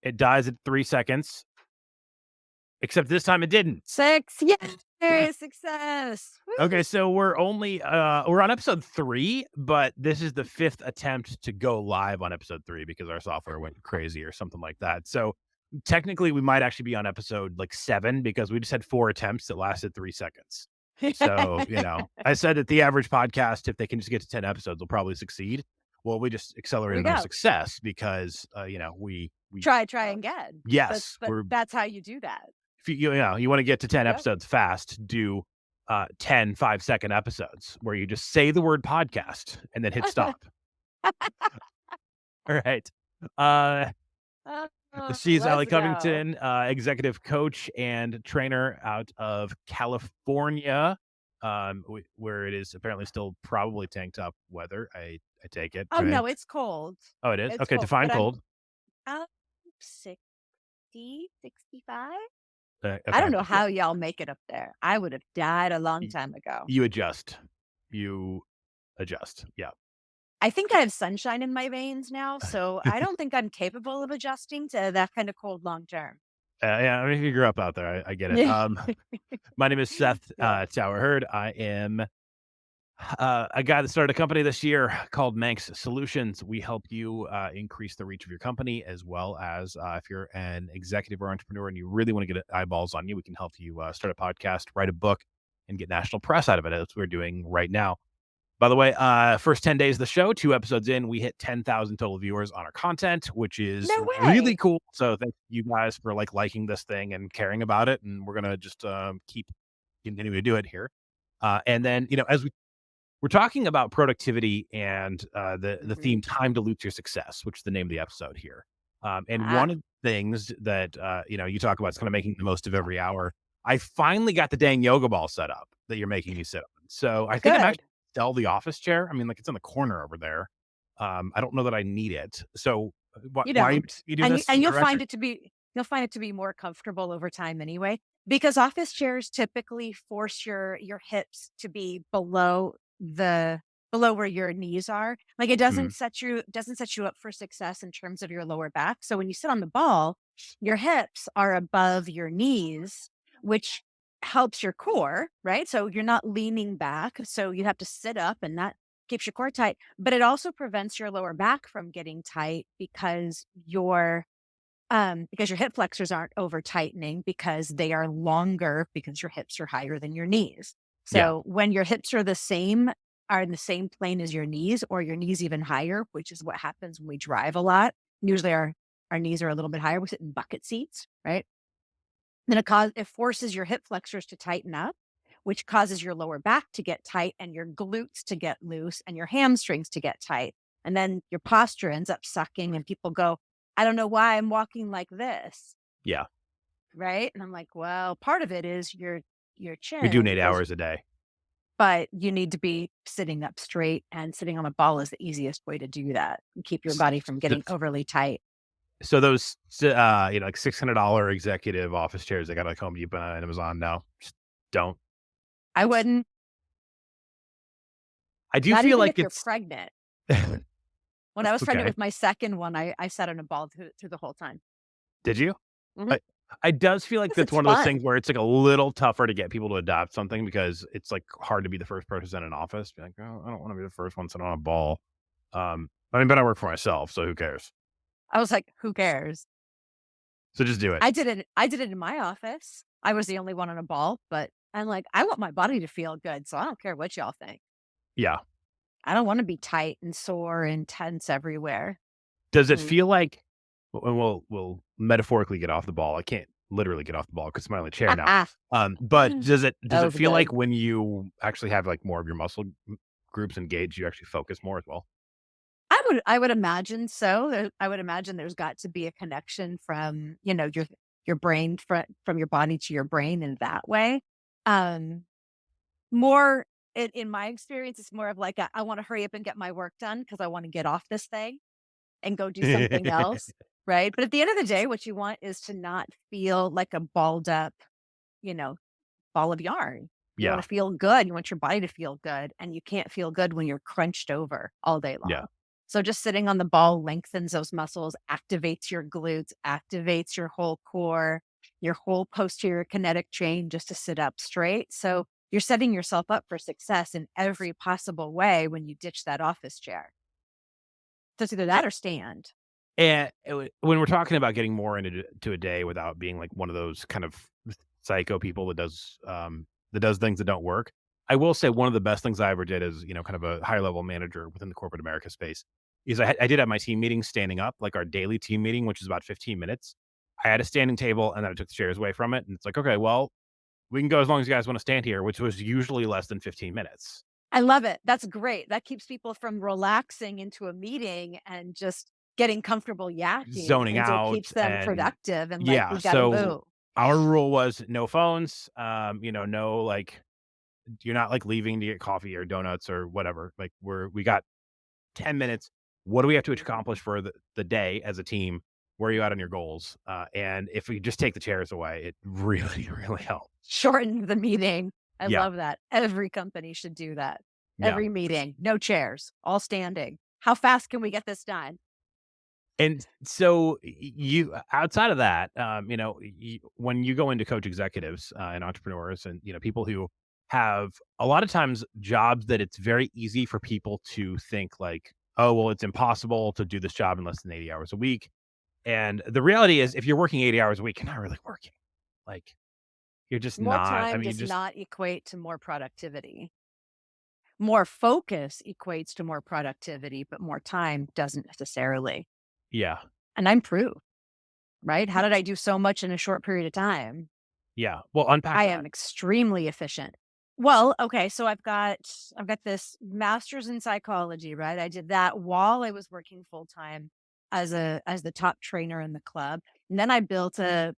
It dies at 3 seconds, except this time it didn't. 6. Yay! Success. Woo! Okay, so we're on episode 3, but this is the 5th attempt to go live on episode 3 because our software went crazy or something like that. So technically, we might actually be on episode like 7 because we just had 4 attempts that lasted 3 seconds. So, I said that the average podcast, if they can just get to 10 episodes, will probably succeed. Well, we just Here we accelerated our go. success because, we Try again. But yes, but that's how you do that. if you want to get to 10 Yep. episodes fast, do 10 5-second episodes where you just say the word podcast and then hit stop. All right. She's Alli Let's go. Covington, executive coach and trainer out of California, where it is apparently still probably tank top weather. I take it. Oh, no, it's cold. Oh, it is? It's Okay, cold, define but I'm cold. 60, 65. I Okay. don't know how y'all make it up there. I would have died a long Y- time ago. You adjust. You adjust. Yeah. I think I have sunshine in my veins now, so I don't think I'm capable of adjusting to that kind of cold long term. Yeah, I mean, if you grew up out there, I get it. Yeah. My name is Seth Yeah. Tower Hurd. I am a guy that started a company this year called Manx Solutions. We help you increase the reach of your company, as well as if you're an executive or entrepreneur and you really want to get eyeballs on you, we can help you start a podcast, write a book, and get national press out of it. That's what we're doing right now. By the way, first 10 days of the show, 2 episodes in, we hit 10,000 total viewers on our content, which is No really way. cool. So thank you guys for liking this thing and caring about it. And we're gonna just keep continuing to do it here. And then as we're talking about productivity and the Mhm. theme "Time Dilutes Your Success," which is the name of the episode here. And Ah, one of the things that you talk about is kind of making the most of every hour. I finally got the dang yoga ball set up that you're making me sit on. So I think I'm actually good. sell the office chair. I mean, it's in the corner over there. I don't know that I need it. So You why don't. you do And you this and for the record? you'll find it to be more comfortable over time anyway, because office chairs typically force your hips to be the below where your knees are. Like, it Mm, doesn't set you up for success in terms of your lower back. So when you sit on the ball, your hips are above your knees, which helps your core, right? So you're not leaning back. So you have to sit up, and that keeps your core tight, but it also prevents your lower back from getting tight because your hip flexors aren't over tightening because they are longer because your hips are higher than your knees. yeah, So when your hips are in the same plane as your knees, or your knees even higher, which is what happens when we drive a lot. Usually our knees are a little bit higher. We sit in bucket seats, right? Then it forces your hip flexors to tighten up, which causes your lower back to get tight and your glutes to get loose and your hamstrings to get tight. And then your posture ends up sucking and people go, I don't know why I'm walking like this. yeah. Right. And I'm like, well, part of it is your You're doing chin 8 is, hours a day. but you need to be sitting up straight, and sitting on a ball is the easiest way to do that and keep your body from getting overly tight. So those, like $600 executive office chairs they got like Home Depot and Amazon now, just don't. I wouldn't, I do not feel even like if you're it's pregnant. When I was pregnant okay. with my second one, I sat on a ball through the whole time. Did you? Mhm. I I does feel like 'Cause that's it's one of those fun. things where it's, like, a little tougher to get people to adopt something because it's, like, hard to be the first person in an office. Be like, "Oh, I don't wanna be the first one sitting on a ball." But I work for myself, so who cares? I was like, "Who cares?" So just do it. I did it in my office. I was the only one on a ball, but I'm like, "I want my body to feel good, so I don't care what y'all think. Yeah. I don't wanna be tight and sore and tense everywhere." Does it Mm. feel like and we'll metaphorically get off the ball. I can't literally get off the ball because 'cause I'm on the chair now. But does That it was feel like good. when you actually have, like, more of your muscle groups engaged, you actually focus more as well? I would imagine so. I would imagine there's got to be a connection from, your brain from your body to your brain in that way. Um, more in my experience, it's more of like I wanna hurry up and get my work done because I wanna get off this thing and go do something else, right? But at the end of the day, what you want is to not feel like a balled up, you know, ball of yarn. You wanna Yeah, feel good, you want your body to feel good, and you can't feel good when you're crunched over all day yeah. long. So just sitting on the ball lengthens those muscles, activates your glutes, activates your whole core, your whole posterior kinetic chain just to sit up straight. So you're setting yourself up for success in every possible way when you ditch that office chair. So it's either that or stand. And when we're talking about getting more into to a day without being like one of those kind of psycho people that does things that don't work, I will say one of the best things I ever did as, kind of a higher level manager within the corporate America space is I did have my team meeting standing up, like our daily team meeting, which is about 15 minutes. I had a standing table and then I took the chairs away from it. And it's like, okay, well, we can go as long as you guys want to stand here, which was usually less than 15 minutes. I love it. That's great. That keeps people from relaxing into a meeting and just getting comfortable yakking, Zoning and it out keeps them and productive and like, yeah, "We gotta so move." our rule was no phones, no, like, you're not, like, leaving to get coffee or donuts or whatever, like, we got 10 minutes. What do we have to accomplish for the day as a team? Where are you at on your goals? And if we just take the chairs away, it really, really helps. Shorten the meeting. I Yeah, love that. Every company should do that. yeah. Every meeting, no chairs, all standing. How fast can we get this done? And so you outside of that, when you go into coach executives and entrepreneurs and people who have a lot of times jobs that it's very easy for people to think like, oh well, it's impossible to do this job in less than 80 hours a week. And the reality is, if you're working 80 hours a week, you're not really working. Like you're just More not. I time mean, you does just not equate to more productivity. More focus equates to more productivity, but more time doesn't necessarily. yeah, And I'm proof, right? How did I do so much in a short period of time? yeah. Well, unpack I that. am extremely efficient. Well, okay, so I've got this master's in psychology, right? I did that while I was working full time as the top trainer in the club. And then I built a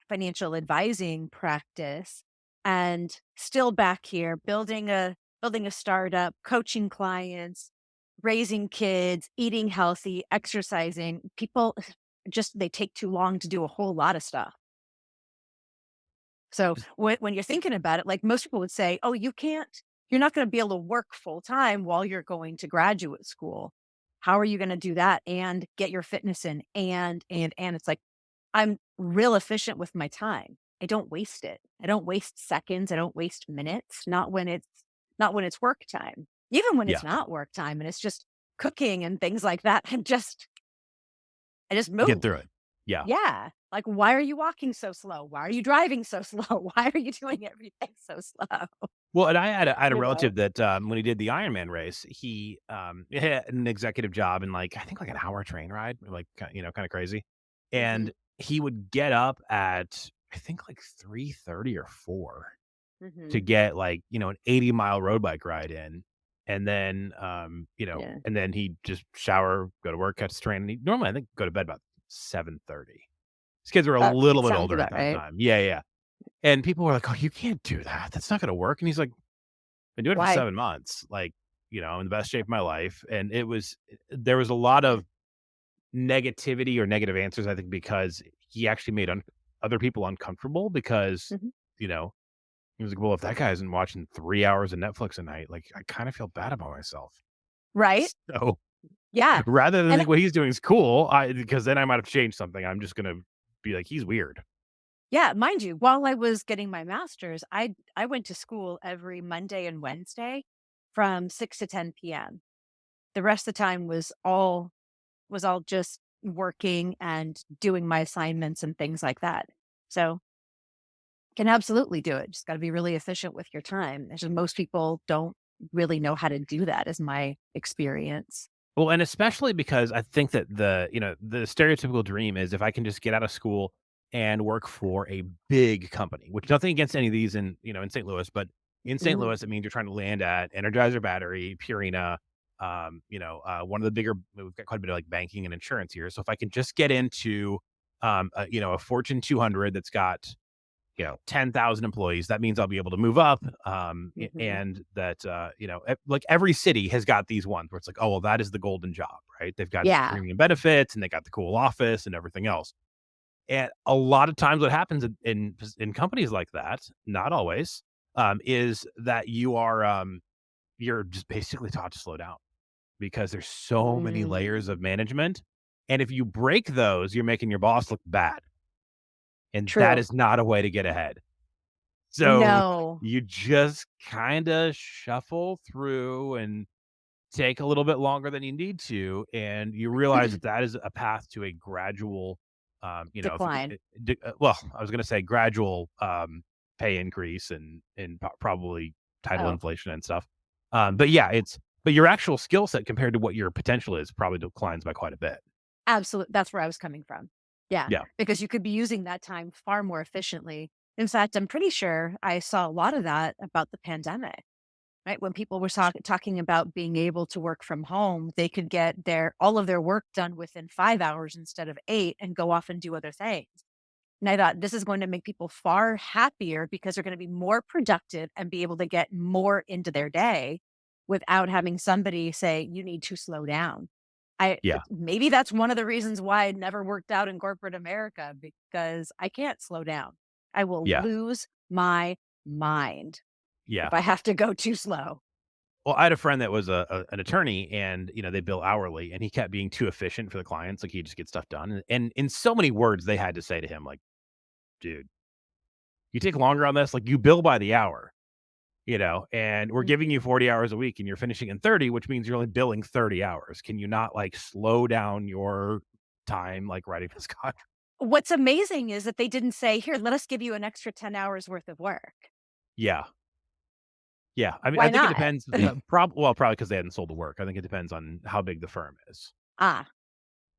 financial advising practice, and still back here building a startup, coaching clients, raising kids, eating healthy, exercising. People just they take too long to do a whole lot of stuff. So when you're thinking about it, like most people would say, "Oh, you're not going to be able to work full time while you're going to graduate school. How are you going to do that and get your fitness in?" And it's like I'm real efficient with my time. I don't waste it. I don't waste seconds. I don't waste minutes. Not when it's work time. Even when it's Yeah, not work time and it's just cooking and things like that. I just get move. through it. Yeah. Yeah. Like, why are you walking so slow? Why are you driving so slow? Why are you doing everything so slow? Well, and I had a You know? relative that, when he did the Ironman race, he had an executive job and, like, I think, like, an hour train ride, like, kinda crazy, Mhm, and he would get up at, I think, like, 3:30 or 4 to mhm. get, like, an 80-mile road bike ride in, Yeah. and then he'd just shower, go to work, catch the train, and he'd normally, I think, go to bed about 7:30. His kids were a That little bit sounds older at about that right. time. Yeah, yeah, and people were like, "Oh, you can't do that. That's not gonna work," and he's like, been doing it for Why? 7 months, like, in the best shape of my life, and there was a lot of negativity or negative answers, I think, because he actually made other people uncomfortable because, Mhm. you know, he was like, "Well, if that guy isn't watching 3 hours of Netflix a night, like, I kinda feel bad about myself." Right? So, Yeah. rather than And think what he's doing is cool, I because then I might have changed something, I'm just gonna be like, "He's weird." yeah, mind you, while I was getting my master's, I went to school every Monday and Wednesday from 6 to 10 p.m. The rest of the time was all just working and doing my assignments and things like that. So, can absolutely do it. Just gotta be really efficient with your time. It's just most people don't really know how to do that is my experience. Well, and especially because I think that the stereotypical dream is if I can just get out of school and work for a big company, which nothing against any of these in St. Louis, but in St. Mhm, Louis, it means you're trying to land at Energizer Battery, Purina, one of the bigger, we've got quite a bit of like banking and insurance here. So if I can just get into, a Fortune 200 that's got 10,000 employees, that means I'll be able to move up. mhm. And that, like every city has got these ones where it's like, oh, well, that is the golden job, right? They've got Yeah. premium benefits and they got the cool office and everything else. And a lot of times what happens in companies like that, not always, is that you're just basically taught to slow down. because there's so many layers Mm, of management. And if you break those, you're making your boss look bad. And that true. is not a way to get ahead. So No. you just kind of shuffle through and take a little bit longer than you need to, and you realize that that is a path to a gradual, if you, Decline. well, I was going to say gradual pay increase and probably title Oh, inflation and stuff. But yeah, but your actual skill set compared to what your potential is probably declines by quite a bit. absolutely. That's where I was coming from. Yeah, Yeah, because you could be using that time far more efficiently. In fact, I'm pretty sure I saw a lot of that about the pandemic. Right? When people were talking about being able to work from home, they could get all of their work done within 5 hours instead of 8 and go off and do other things. And I thought this is going to make people far happier because they're going to be more productive and be able to get more into their day without having somebody say, you need to slow down. yeah, Maybe that's one of the reasons why I never worked out in corporate America because I can't slow down. I will yeah, lose my mind if yeah. I have to go too slow. Well, I had a friend that was an attorney, and they bill hourly, and he kept being too efficient for the clients. Like he just get stuff done, and in so many words, they had to say to him, like, "Dude, you take longer on this. Like you bill by the hour, and we're giving you Mhm. 40 hours a week, and you're finishing in 30, which means you're only billing 30 hours. Can you not like slow down your time, like writing this contract?" What's amazing is that they didn't say, "Here, let us give you an extra 10 hours worth of work." Yeah, yeah. I mean, I Why think it not? depends. Probably because they hadn't sold the work. I think it depends on how big the firm is. Ah,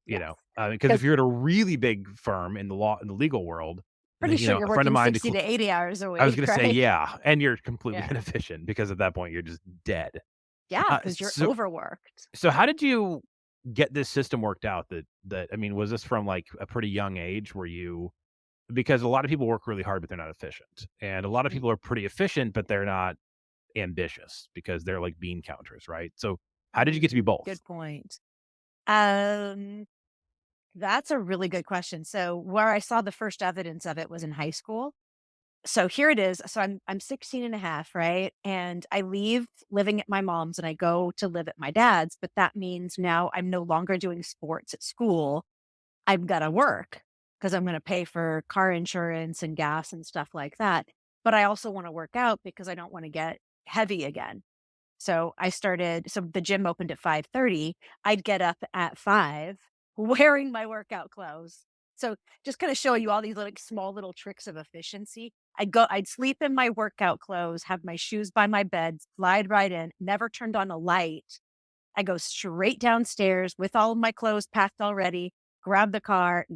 yes, Because if because you're at a really big firm in the legal world, pretty then, sure you're a friend of working mine 60 to 80 hours a I was week, gonna say, right? yeah, and you're completely Yeah. inefficient because at that point you're just dead. Yeah, Uh, because 'cause you're so overworked. so how did you get this system worked out that I mean, was this from, like, a pretty young age where you because a lot of people work really hard, but they're not efficient, and a lot of Mm, people are pretty efficient, but they're not ambitious because they're like bean counters, right? So how did you get to be both? good point. Um, that's a really good question. So, where I saw the first evidence of it was in high school. So here it is. So I'm 16 and a half, right? And I leave living at my mom's and I go to live at my dad's, but that means now I'm no longer doing sports at school. I've got to work because I'm going to pay for car insurance and gas and stuff like that. But I also want to work out because I don't want to get heavy again. So the gym opened at 5:30. I'd get up at 5 wearing my workout clothes. So just kinda showing you all these like small little tricks of efficiency. I'd sleep in my workout clothes, have my shoes by my bed, slide right in, never turned on a light. I go straight downstairs with all of my clothes packed already, grab the car,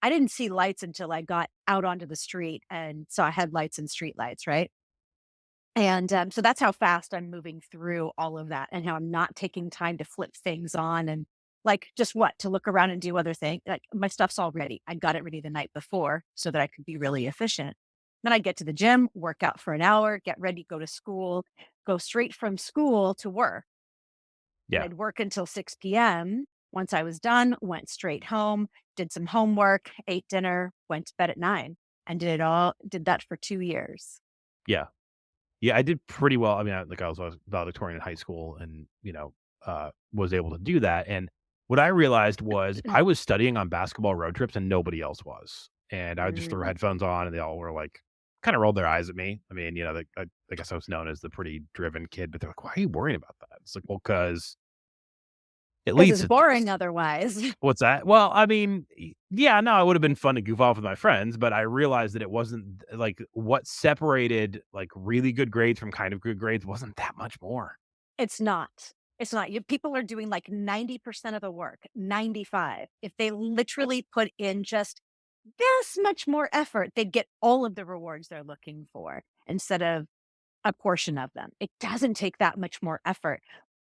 I didn't see lights until I got out onto the street and saw headlights and street lights, right? And, so that's how fast I'm moving through all of that and how I'm not taking time to flip things on and, like, just what? To look around and do other things. Like, my stuff's all ready. I got it ready the night before so that I could be really efficient. Then I get to the gym, work out for an hour, get ready, go to school, go straight from school to work, and Yeah, I'd work until 6 PM. Once I was done, went straight home, did some homework, ate dinner, went to bed at 9, and did that for 2 years. yeah. Yeah, I did pretty well. I mean, I was valedictorian in high school and, was able to do that, and what I realized was I was studying on basketball road trips and nobody else was, and I just threw Mm. headphones on and they all were like kinda rolled their eyes at me. I mean, I guess I was known as the pretty driven kid, but they're like, "Why are you worrying about that?" It's like, "Well, because it 'Cause leads it's to this." boring otherwise. What's that? Well, I mean, yeah, no, it would have been fun to goof off with my friends, but I realized that it wasn't like what separated like really good grades from kind of good grades wasn't that much more. It's not. It's not. People are doing like 90% of the work, 95. If they literally put in just this much more effort, they'd get all of the rewards they're looking for instead of a portion of them. It doesn't take that much more effort,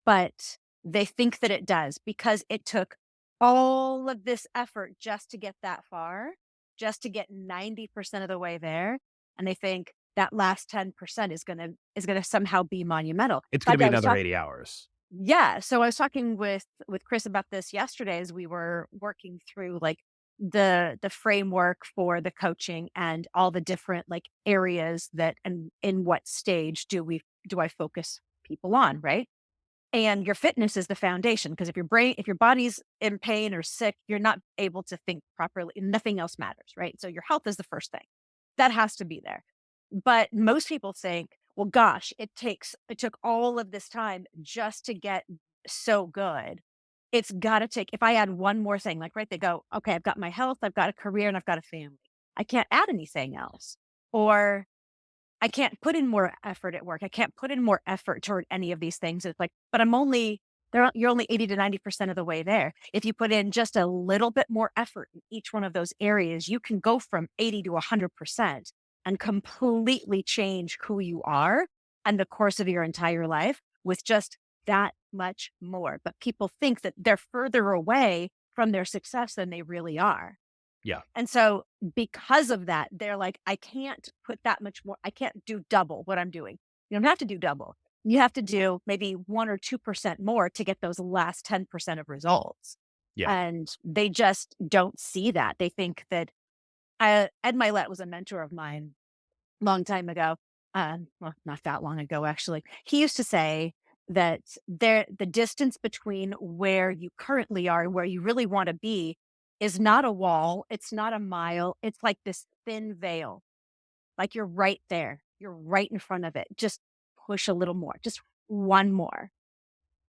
but they think that it does because it took all of this effort just to get that far, just to get 90% of the way there, and they think that last 10% is gonna somehow be monumental. It's In gonna fact, be I was another talking. 80 hours. Yeah, so I was talking with Chris about this yesterday as we were working through, like, the framework for the coaching and all the different, like, areas that and in what stage do I focus people on, right? And your fitness is the foundation, because if your body's in pain or sick, you're not able to think properly. Nothing else matters, right? So your health is the first thing. That has to be there. But most people think, well, gosh, it took all of this time just to get so good. It's gotta take if I add one more thing, like, right, they go, okay, I've got my health, I've got a career, and I've got a family. I can't add anything else. Or I can't put in more effort at work. I can't put in more effort toward any of these things. It's like, but you're only 80 to 90% of the way there. If you put in just a little bit more effort in each one of those areas, you can go from 80 to 100% and completely change who you are and the course of your entire life with just that much more. But people think that they're further away from their success than they really are. Yeah. And so because of that, they're like, I can't put that much more. I can't do double what I'm doing. You don't have to do double. You have to do maybe 1 or 2% more to get those last 10% of results. Yeah. And they just don't see that. They think that Ed Milet was a mentor of mine long time ago. Well, not that long ago, actually. He used to say that the distance between where you currently are and where you really want to be is not a wall. It's not a mile. It's like this thin veil. Like you're right there. You're right in front of it. Just push a little more. Just one more.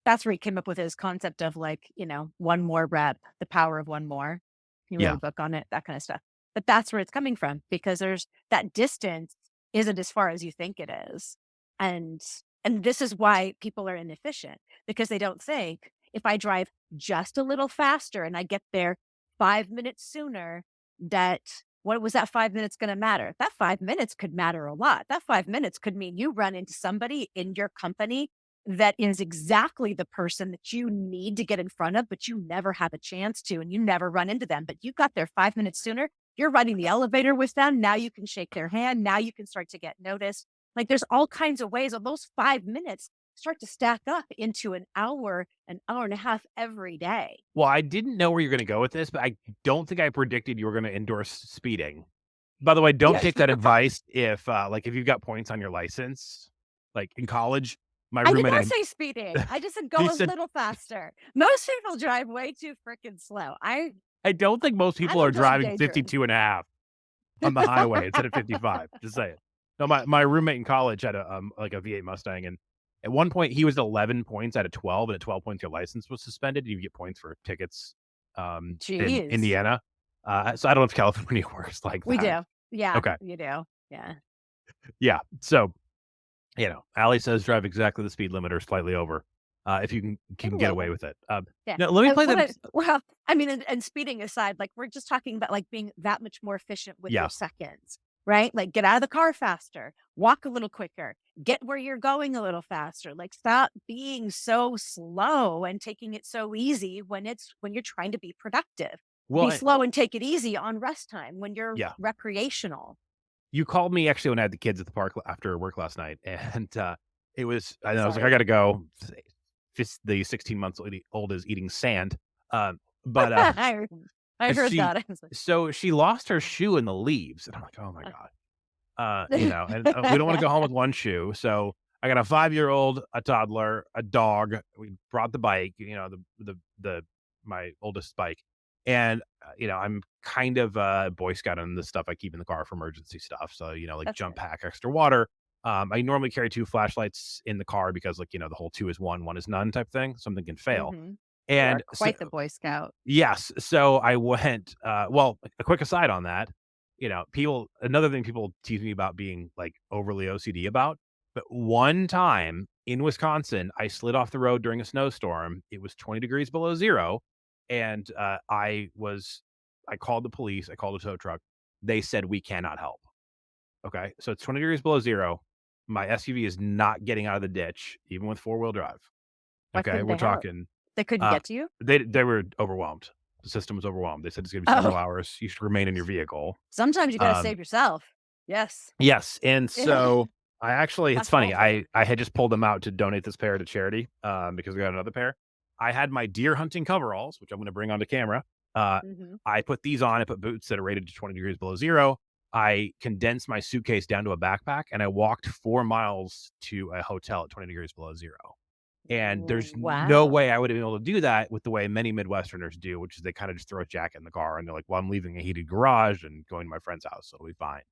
That's where he came up with his concept of like, one more rep, the power of one more. He wrote Yeah. a book on it, that kind of stuff. But that's where it's coming from because there's that distance isn't as far as you think it is. And and this is why people are inefficient because they don't think if I drive just a little faster and I get there 5 minutes sooner, that what was that 5 minutes going to matter? That 5 minutes could matter a lot. That 5 minutes could mean you run into somebody in your company that is exactly the person that you need to get in front of, but you never have a chance to, and you never run into them. But you got there 5 minutes sooner. You're riding the elevator with them. Now you can shake their hand. Now you can start to get noticed. Like there's all kinds of ways of those 5 minutes start to stack up into an hour and a half every day. Well, I didn't know where you're gonna go with this, but I don't think I predicted you were gonna endorse speeding. By the way, don't Yes. take that advice if, like, if you've got points on your license, like, in college, my I did roommate not and say speeding. I just said he go a said little faster. Most people drive way too freaking slow. I don't think most I people are don't drive driving dangerous. 52 and a half on the highway instead of 55, just saying. No, my roommate in college had like, a V8 Mustang, and at one point, he was 11 points out of 12, and at 12 points, your license was suspended, and you get points for tickets, in Jeez. Indiana. So I don't know if California works like We that. do. Yeah, Okay. you do. Yeah. Yeah. So, Alli says drive exactly the speed limit or slightly over, if you can Maybe a get little away bit. with it. Yeah. Now let me And play what the I well, I mean, and speeding aside, like we're just talking about like being that much more efficient with your yeah. seconds, right? Like get out of the car faster, walk a little quicker, get where you're going a little faster. Like stop being so slow and taking it so easy when you're trying to be productive. Well, Be slow and take it easy on rest time when you're yeah. recreational. You called me actually when I had the kids at the park after work last night, and, it was I was like, "I Sorry. gotta go." The 16 months old is eating sand, but, I I heard she that. I was like, so she lost her shoe in the leaves, and I'm like, "Oh my god." And, we don't wanna uh, go home with 1 shoe, so I got a 5-year-old, a toddler, a dog. We brought the bike, the my oldest bike, and, I'm kind of a Boy Scout on the stuff I keep in the car for emergency stuff, so, like That's jump good. pack, extra water. I normally carry 2 flashlights in the car because, like, the whole 2 is 1, 1 is none type thing, something can fail, Mhm. You are and so quite the Boy Scout. yes. So I went, well, a quick aside on that, another thing people tease me about being like overly OCD about, but one time in Wisconsin, I slid off the road during a snowstorm. It was 20 degrees below zero. And I called the police, I called a tow truck. They said, we cannot help. Okay. So it's 20 degrees below zero. My SUV is not getting out of the ditch, even with 4-wheel drive. Why Okay. couldn't We're they help? talking They couldn't uh, get to you? they were overwhelmed. The system was overwhelmed. They said it's gonna be Oh, several hours. You should remain in your vehicle. sometimes you gotta Um, save yourself. Yes. yes, and Yeah. so I actually it's That's funny, awful. I had just pulled them out to donate this pair to charity, because we got another pair. I had my deer hunting coveralls, which I'm gonna bring onto camera. Uh, Mhm. I put these on, I put boots that are rated to 20 degrees below zero. I condensed my suitcase down to a backpack, and I walked 4 miles to a hotel at 20 degrees below zero. And there's no Wow. way I would have been able to do that with the way many Midwesterners do, which is they kinda just throw a jacket in the car and they're like, "Well, I'm leaving a heated garage and going to my friend's house, so it'll be fine."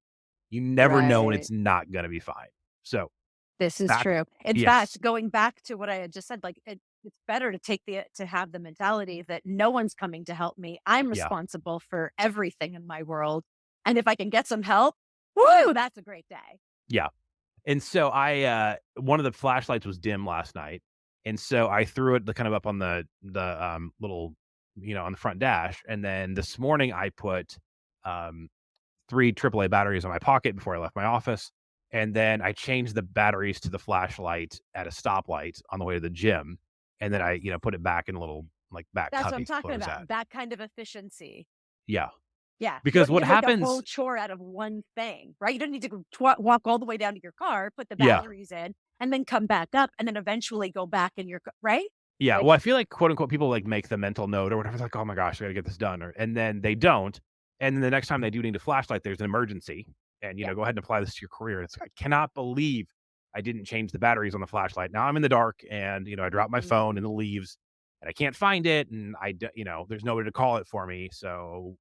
You never know when Right. it's not gonna be fine. So, This is back true. In yes. fact, going back to what I had just said, like, it's better to to have the mentality that no one's coming to help me. I'm Yeah, responsible for everything in my world, and if I can get some help, woo, that's a great day. yeah. And so one of the flashlights was dim last night, and so I threw it kind of up on the little, on the front dash, and then this morning I put, um 3 AAA batteries in my pocket before I left my office, and then I changed the batteries to the flashlight at a stoplight on the way to the gym, and then I, put it back in a little, like, back That's what I'm cubby talking where it was about, at. that kind of efficiency. Yeah, Yeah, you because don't need what to make a whole happens chore out of one thing, right? You don't need to go walk all the way down to your car, put the Yeah, batteries in, and then come back up, and then eventually go back in your right? yeah, Like well, I feel like, quote, unquote, people, like, make the mental note or whatever, it's like, "Oh my gosh, I gotta get this done," and then they don't, and then the next time they do need a flashlight, there's an emergency, and, yeah. go ahead and apply this to your career. It's I cannot believe I didn't change the batteries on the flashlight. Now I'm in the dark and, I dropped my phone in Mhm. the leaves, and I can't find it, and there's nobody to call it for me, so,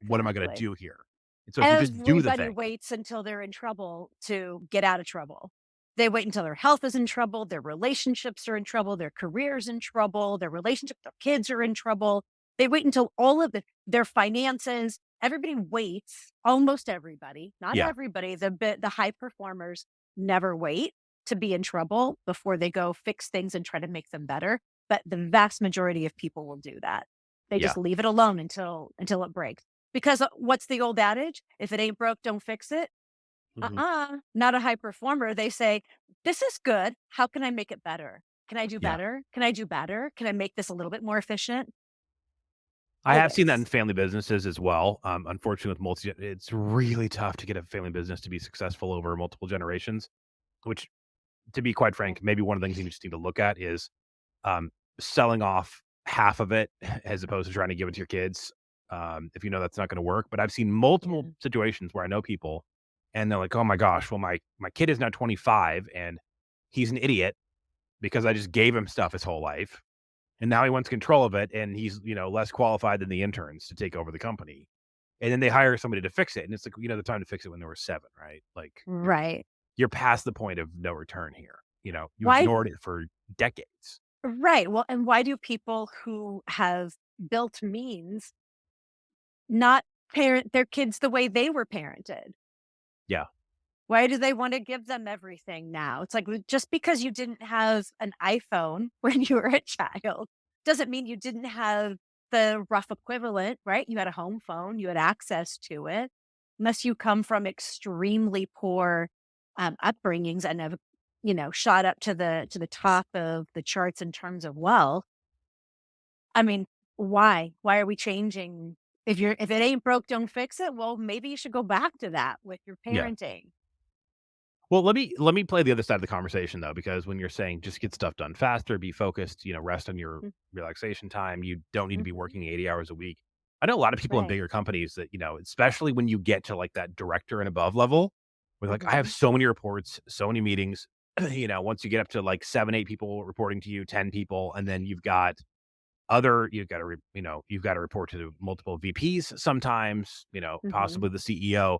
what am I gonna Exactly. do here? And so if you just do the Everybody thing waits until they're in trouble to get out of trouble. They wait until their health is in trouble, their relationships are in trouble, their career's in trouble, their relationship with their kids are in trouble. They wait until all of their finances, everybody waits, almost everybody, not Yeah, everybody, the high performers never wait to be in trouble before they go fix things and try to make them better, but the vast majority of people will do that. They yeah, just leave it alone until it breaks. Because, what's the old adage? If it ain't broke, don't fix it. mhm, Not a high performer. They say, "This is good. How can I make it better? Can I do yeah. better? Can I do better? Can I make this a little bit more efficient?" I have seen that in Always. family businesses as well. Unfortunately, with it's really tough to get a family business to be successful over multiple generations, which, to be quite Yeah. frank, maybe one of the things you just need to look at is, um, selling off half of it as opposed to trying to give it to your kids, if you know that's not gonna work. But I've seen multiple Yeah. situations where I know people, and they're like, "Oh my gosh, well, my kid is now 25, and he's an idiot because I just gave him stuff his whole life, and now he wants control of it, and he's, less qualified than the interns to take over the company." And then they hire somebody to fix it, and it's like, the time to fix it when they were 7, right? Like, Right. you're past the point of no return here, you Why ignored it for decades. right. Well, and why do people who have built means not parent their kids the way they were parented? Yeah, Why do they wanna give them everything now? It's like, w just because you didn't have an iPhone when you were a child, doesn't mean you didn't have the rough equivalent, right? You had a home phone, you had access to it. Unless you come from extremely poor, upbringings and have, shot up to the top of the charts in terms of wealth. I mean, why? Why are we changing? If it ain't broke, don't fix it, well, maybe you should go back to that with your yeah. parenting. Well, let me play the other side of the conversation though, because when you're saying just get stuff done faster, be focused, rest on your Mm, relaxation time, you don't need to be mhm. working 80 hours a week. I know a lot of people in Right. bigger companies that, especially when you get to like that director and above level, where like I have Mhm. so many reports, so many meetings, once you get up to like 7, 8 people reporting to you, 10 people, and then you've got to report to multiple VPs sometimes, Mhm. possibly the CEO.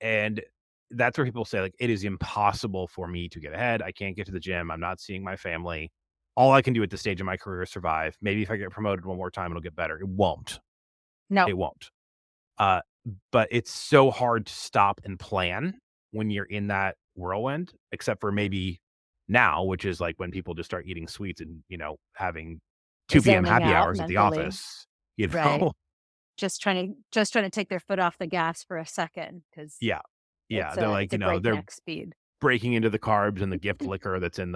And that's where people say, like, "It is impossible for me to get ahead. I can't get to the gym. I'm not seeing my family. All I can do at this stage of my career is survive. Maybe if I get promoted one more time, it'll get better." It won't. No, It won't. Uh, but it's so hard to stop and plan when you're in that whirlwind, except for maybe now, which is, like, when people just start eating sweets and, having 2 p.m. zoning happy out hours at the mentally. office, Right. know? Just trying to take their foot off the gas for a second because Yeah. Yeah, they're it's like, a they're breakneck speed. breaking into the carbs and the gift liquor that's in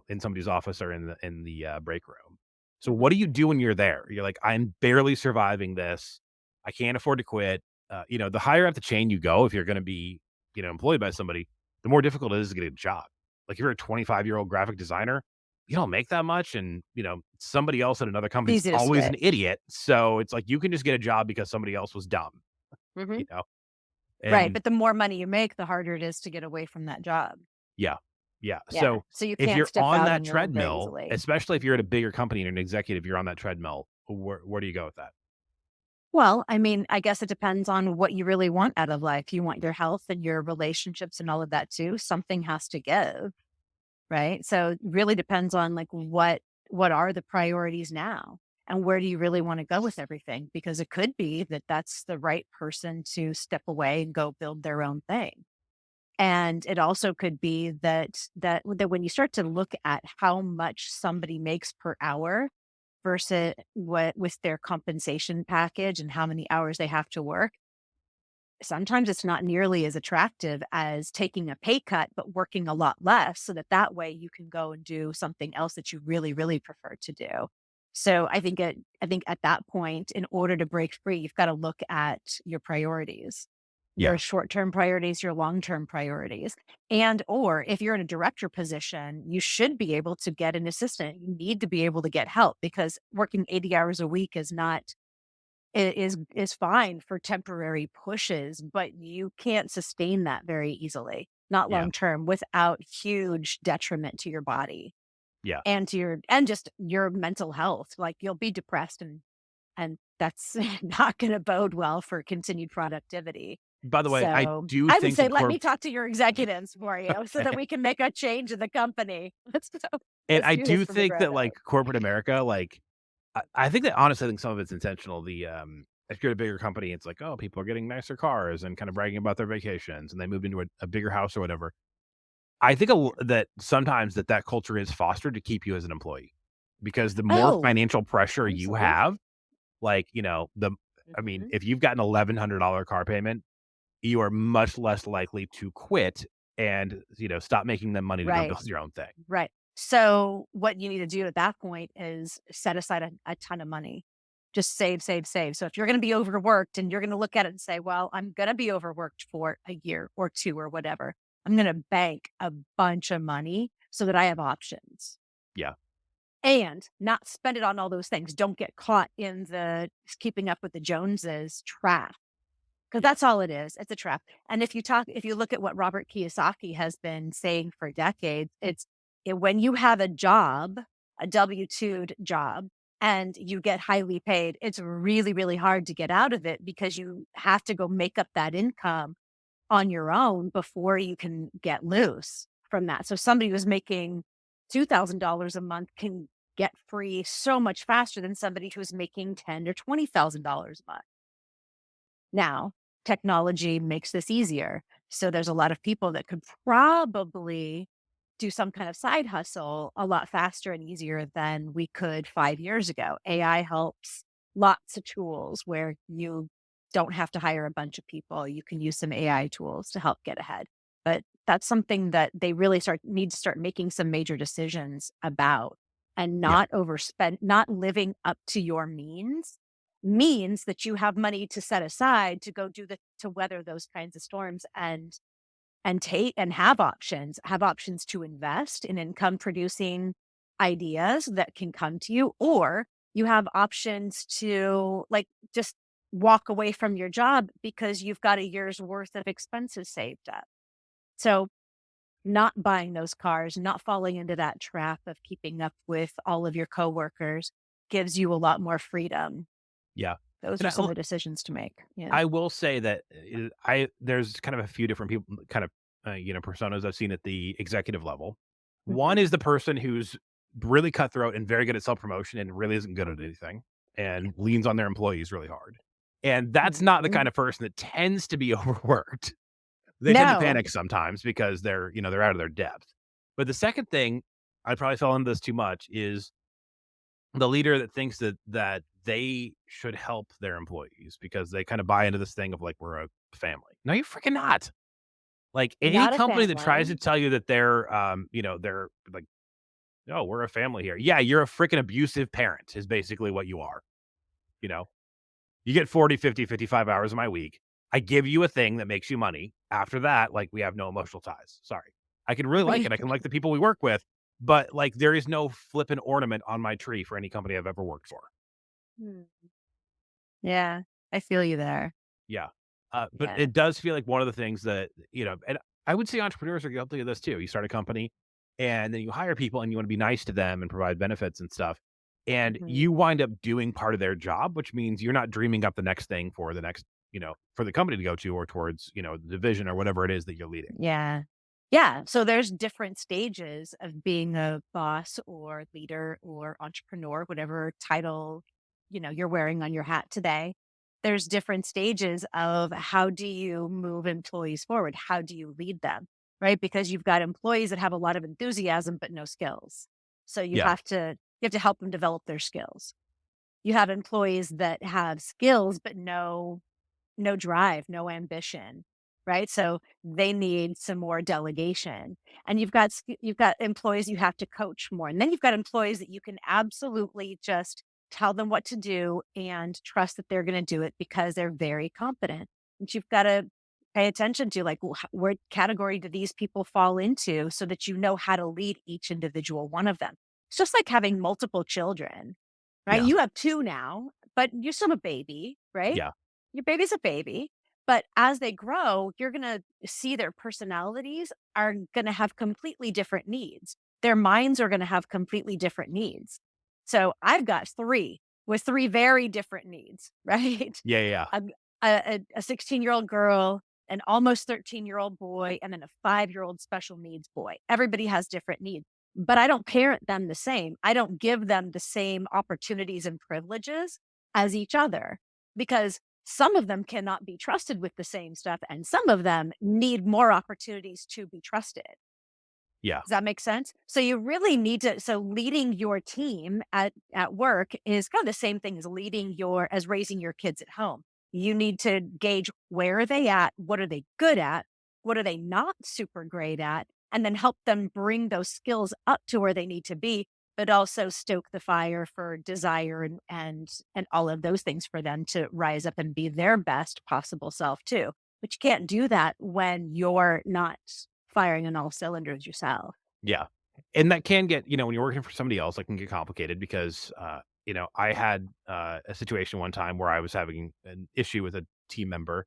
in somebody's office or in the break room. So what Mhm. do you do when you're there? You're like, "I'm barely surviving this. I can't afford to quit." The higher up the chain you go, if you're gonna be, employed by somebody, the more difficult it is to get a job. Like, if you're a 25-year-old graphic designer, you don't make that much, and, somebody else at another It's company is easy to always an switch. idiot, so it's like you can just get a job because somebody else was dumb, you Mhm. know? Right, And but the more money you make, the harder it is to get away from that job. yeah. Yeah, Yeah, so so you if can't you're step on out that and move very treadmill, easily. especially if you're at a bigger company and you're an executive, you're on that treadmill, where do you go with that? Well, I mean, I guess it depends on what you really want out of life. You want your health and your relationships and all of that too. Something has to give, right? So it really depends on like what are the priorities now and where do you really want to go with everything? Because it could be that that's the right person to step away and go build their own thing. And it also could be that when you start to look at how much somebody makes per hour versus what with their compensation package and how many hours they have to work, sometimes it's not nearly as attractive as taking a pay cut, but working a lot less so that that way you can go and do something else that you really, really prefer to do. So I think at that point, in order to break free, you've got to look at your priorities, your Yeah, short-term priorities, your long-term priorities. And or if you're in a director position, you should be able to get an assistant. You need to be able to get help because working 80 hours a week is not is fine for temporary pushes, but you can't sustain that very easily, not yeah, long term, without huge detriment to your body yeah. and to your and just your mental health. Like you'll be depressed and that's not gonna bode well for continued productivity. By the way, I So do I would think say that let me talk to your executives for you so that we can make a change in the company. and Let's I do this do from the think ground that, like, up. corporate America, like, I think that honestly, I think some of it's intentional. If you're at a bigger company, it's like, oh, people are getting nicer cars and kind of bragging about their vacations, and they moved into a bigger house or whatever. I think that sometimes that culture is fostered to keep you as an employee, because the more Oh, financial pressure you absolutely. have, like, I mean, Mhm. if you've got an $1,100 car payment, you are much less likely to quit and, stop making them money to go Right. build your own thing. Right. So what you need to do at that point is set aside a ton of money. Just save, save, save. So if you're going to be overworked and you're going to look at it and say, well, I'm going to be overworked for a year or two or whatever, I'm going to bank a bunch of money so that I have options Yeah, and not spend it on all those things. Don't get caught in the keeping up with the Joneses trap. Because yeah, that's all it is. It's a trap. And if you look at what Robert Kiyosaki has been saying for decades, when you have a job, a W-2'd job, and you get highly paid, it's really, really hard to get out of it because you have to go make up that income on your own before you can get loose from that. So somebody who's making $2,000 a month can get free so much faster than somebody who's making 10 or $20,000 a month. Now, technology makes this easier. So there's a lot of people that could probably do some kind of side hustle a lot faster and easier than we could 5 years ago. AI helps lots of tools where you don't have to hire a bunch of people. You can use some AI tools to help get ahead. But that's something that they really start need to start making some major decisions about and yeah, not overspend, not living up to your means that you have money to set aside to go do the to weather those kinds of storms and take and have options to invest in income producing ideas that can come to you, or you have options to like just walk away from your job because you've got a year's worth of expenses saved up. So not buying those cars, not falling into that trap of keeping up with all of your coworkers gives you a lot more freedom. yeah. Those And are some of the decisions to make. Yeah. I will say that, I there's kind of a few different people kind of, personas I've seen at the executive level. Mhm. One is the person who's really cutthroat and very good at self-promotion and really isn't good at anything and leans on their employees really hard. And that's not the Mhm. kind of person that tends to be overworked. They tend to No, panic sometimes because they're out of their depth. But the second thing, I probably fell into this too much, is the leader that thinks that they should help their employees because they kind of buy into this thing of like we're a family. No, you're freaking not. Like any not a company that tries to family. tell you that they're like, no, we're a family here. Yeah, you're a freaking abusive parent is basically what you are. You know, you get 40, 50, 55 hours of my week. I give you a thing that makes you money. After that, like we have no emotional ties. Sorry. I can really like it. I can like the people we work with, but like there is no flippin' ornament on my tree for any company I've ever worked for. Hmm. Yeah, I feel you there. Yeah. But Yeah. it does feel like one of the things that, and I would say entrepreneurs are guilty of this too. You start a company, and then you hire people and you want to be nice to them and provide benefits and stuff. And Mhm. you wind up doing part of their job, which means you're not dreaming up the next thing for the next, for the company to go to or towards, the division or whatever it is that you're leading. Yeah. Yeah. So there's different stages of being a boss or leader or entrepreneur, whatever title, you're wearing on your hat today. There's different stages of how do you move employees forward? How do you lead them? Right? Because you've got employees that have a lot of enthusiasm but no skills. So Yeah. you have to help them develop their skills. You have employees that have skills but no drive, no ambition, right? So they need some more delegation. And you've got employees you have to coach more. And then you've got employees that you can absolutely just tell them what to do and trust that they're going to do it because they're very competent. And you've got to pay attention to like what category do these people fall into so that you know how to lead each individual one of them. It's just like having multiple children, right? Yeah. You have two now, but you're still a baby, right? Yeah. Your baby's a baby, but as they grow, you're gonna see their personalities are gonna have completely different needs. Their minds are gonna have completely different needs. So I've got 3 with 3 very different needs, right? Yeah. Yeah. A 16-year-old girl, an almost 13-year-old boy, and then a 5-year-old special needs boy. Everybody has different needs, but I don't parent them the same. I don't give them the same opportunities and privileges as each other because some of them cannot be trusted with the same stuff, and some of them need more opportunities to be trusted. Yeah. Does that make sense? So you really need to so leading your team at work is kind of the same thing as raising your kids at home. You need to gauge where are they at, what are they good at, what are they not super great at, and then help them bring those skills up to where they need to be, but also stoke the fire for desire and all of those things for them to rise up and be their best possible self too. But you can't do that when you're not firing on all cylinders yourself. Yeah. And that can get, when you're working for somebody else, that can get complicated because, I had a situation one time where I was having an issue with a team member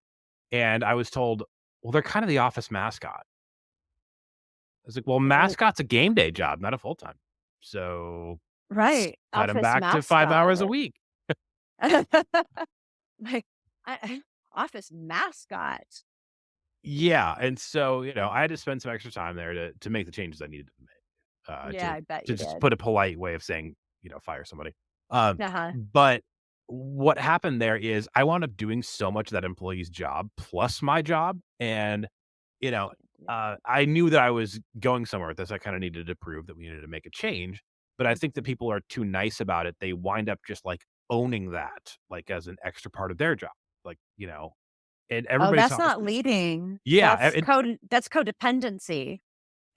and I was told, well, they're kind of the office mascot. I was like, well, Oh, mascot's a game day job, not a full time. So right. cut them Office back to 5 hours a mascot. week. Like, office mascot. Yeah. And so, I had to spend some extra time there to make the changes I needed to make. Yeah, To I bet to you just did. put a polite way of saying, fire somebody. Um, Uh-huh. but what happened there is I wound up doing so much of that employee's job plus my job, and, you know, Yeah. I knew that I was going somewhere with this. I kinda needed to prove that we needed to make a change, but I think that people are too nice about it. They wind up just, like, owning that, like, as an extra part of their job, like, and Oh, everybody's that's not not leading. yeah, and That's codependency.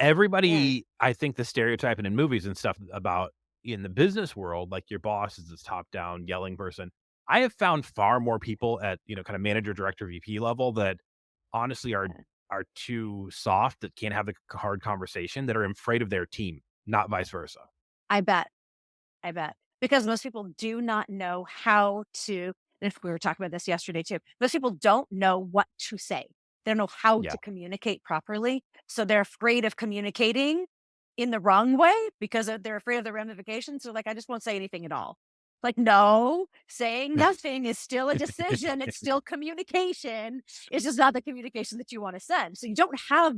Yeah. everybody, I think the stereotyping in movies and stuff about in the business world, like your boss is this top-down yelling person. I have found far more people at, kinda manager, director, VP level that honestly are too soft, that can't have the hard conversation, that are afraid of their team, not vice versa. I bet. I bet. Because most people do not know how to if we were talking about this yesterday too, most people don't know what to say. They don't know how Yeah. to communicate properly. So they're afraid of communicating in the wrong way because they're afraid of the ramifications. So like, I just won't say anything at all. Like, no, saying nothing is still a decision. It's still communication. It's just not the communication that you want to send. So you don't have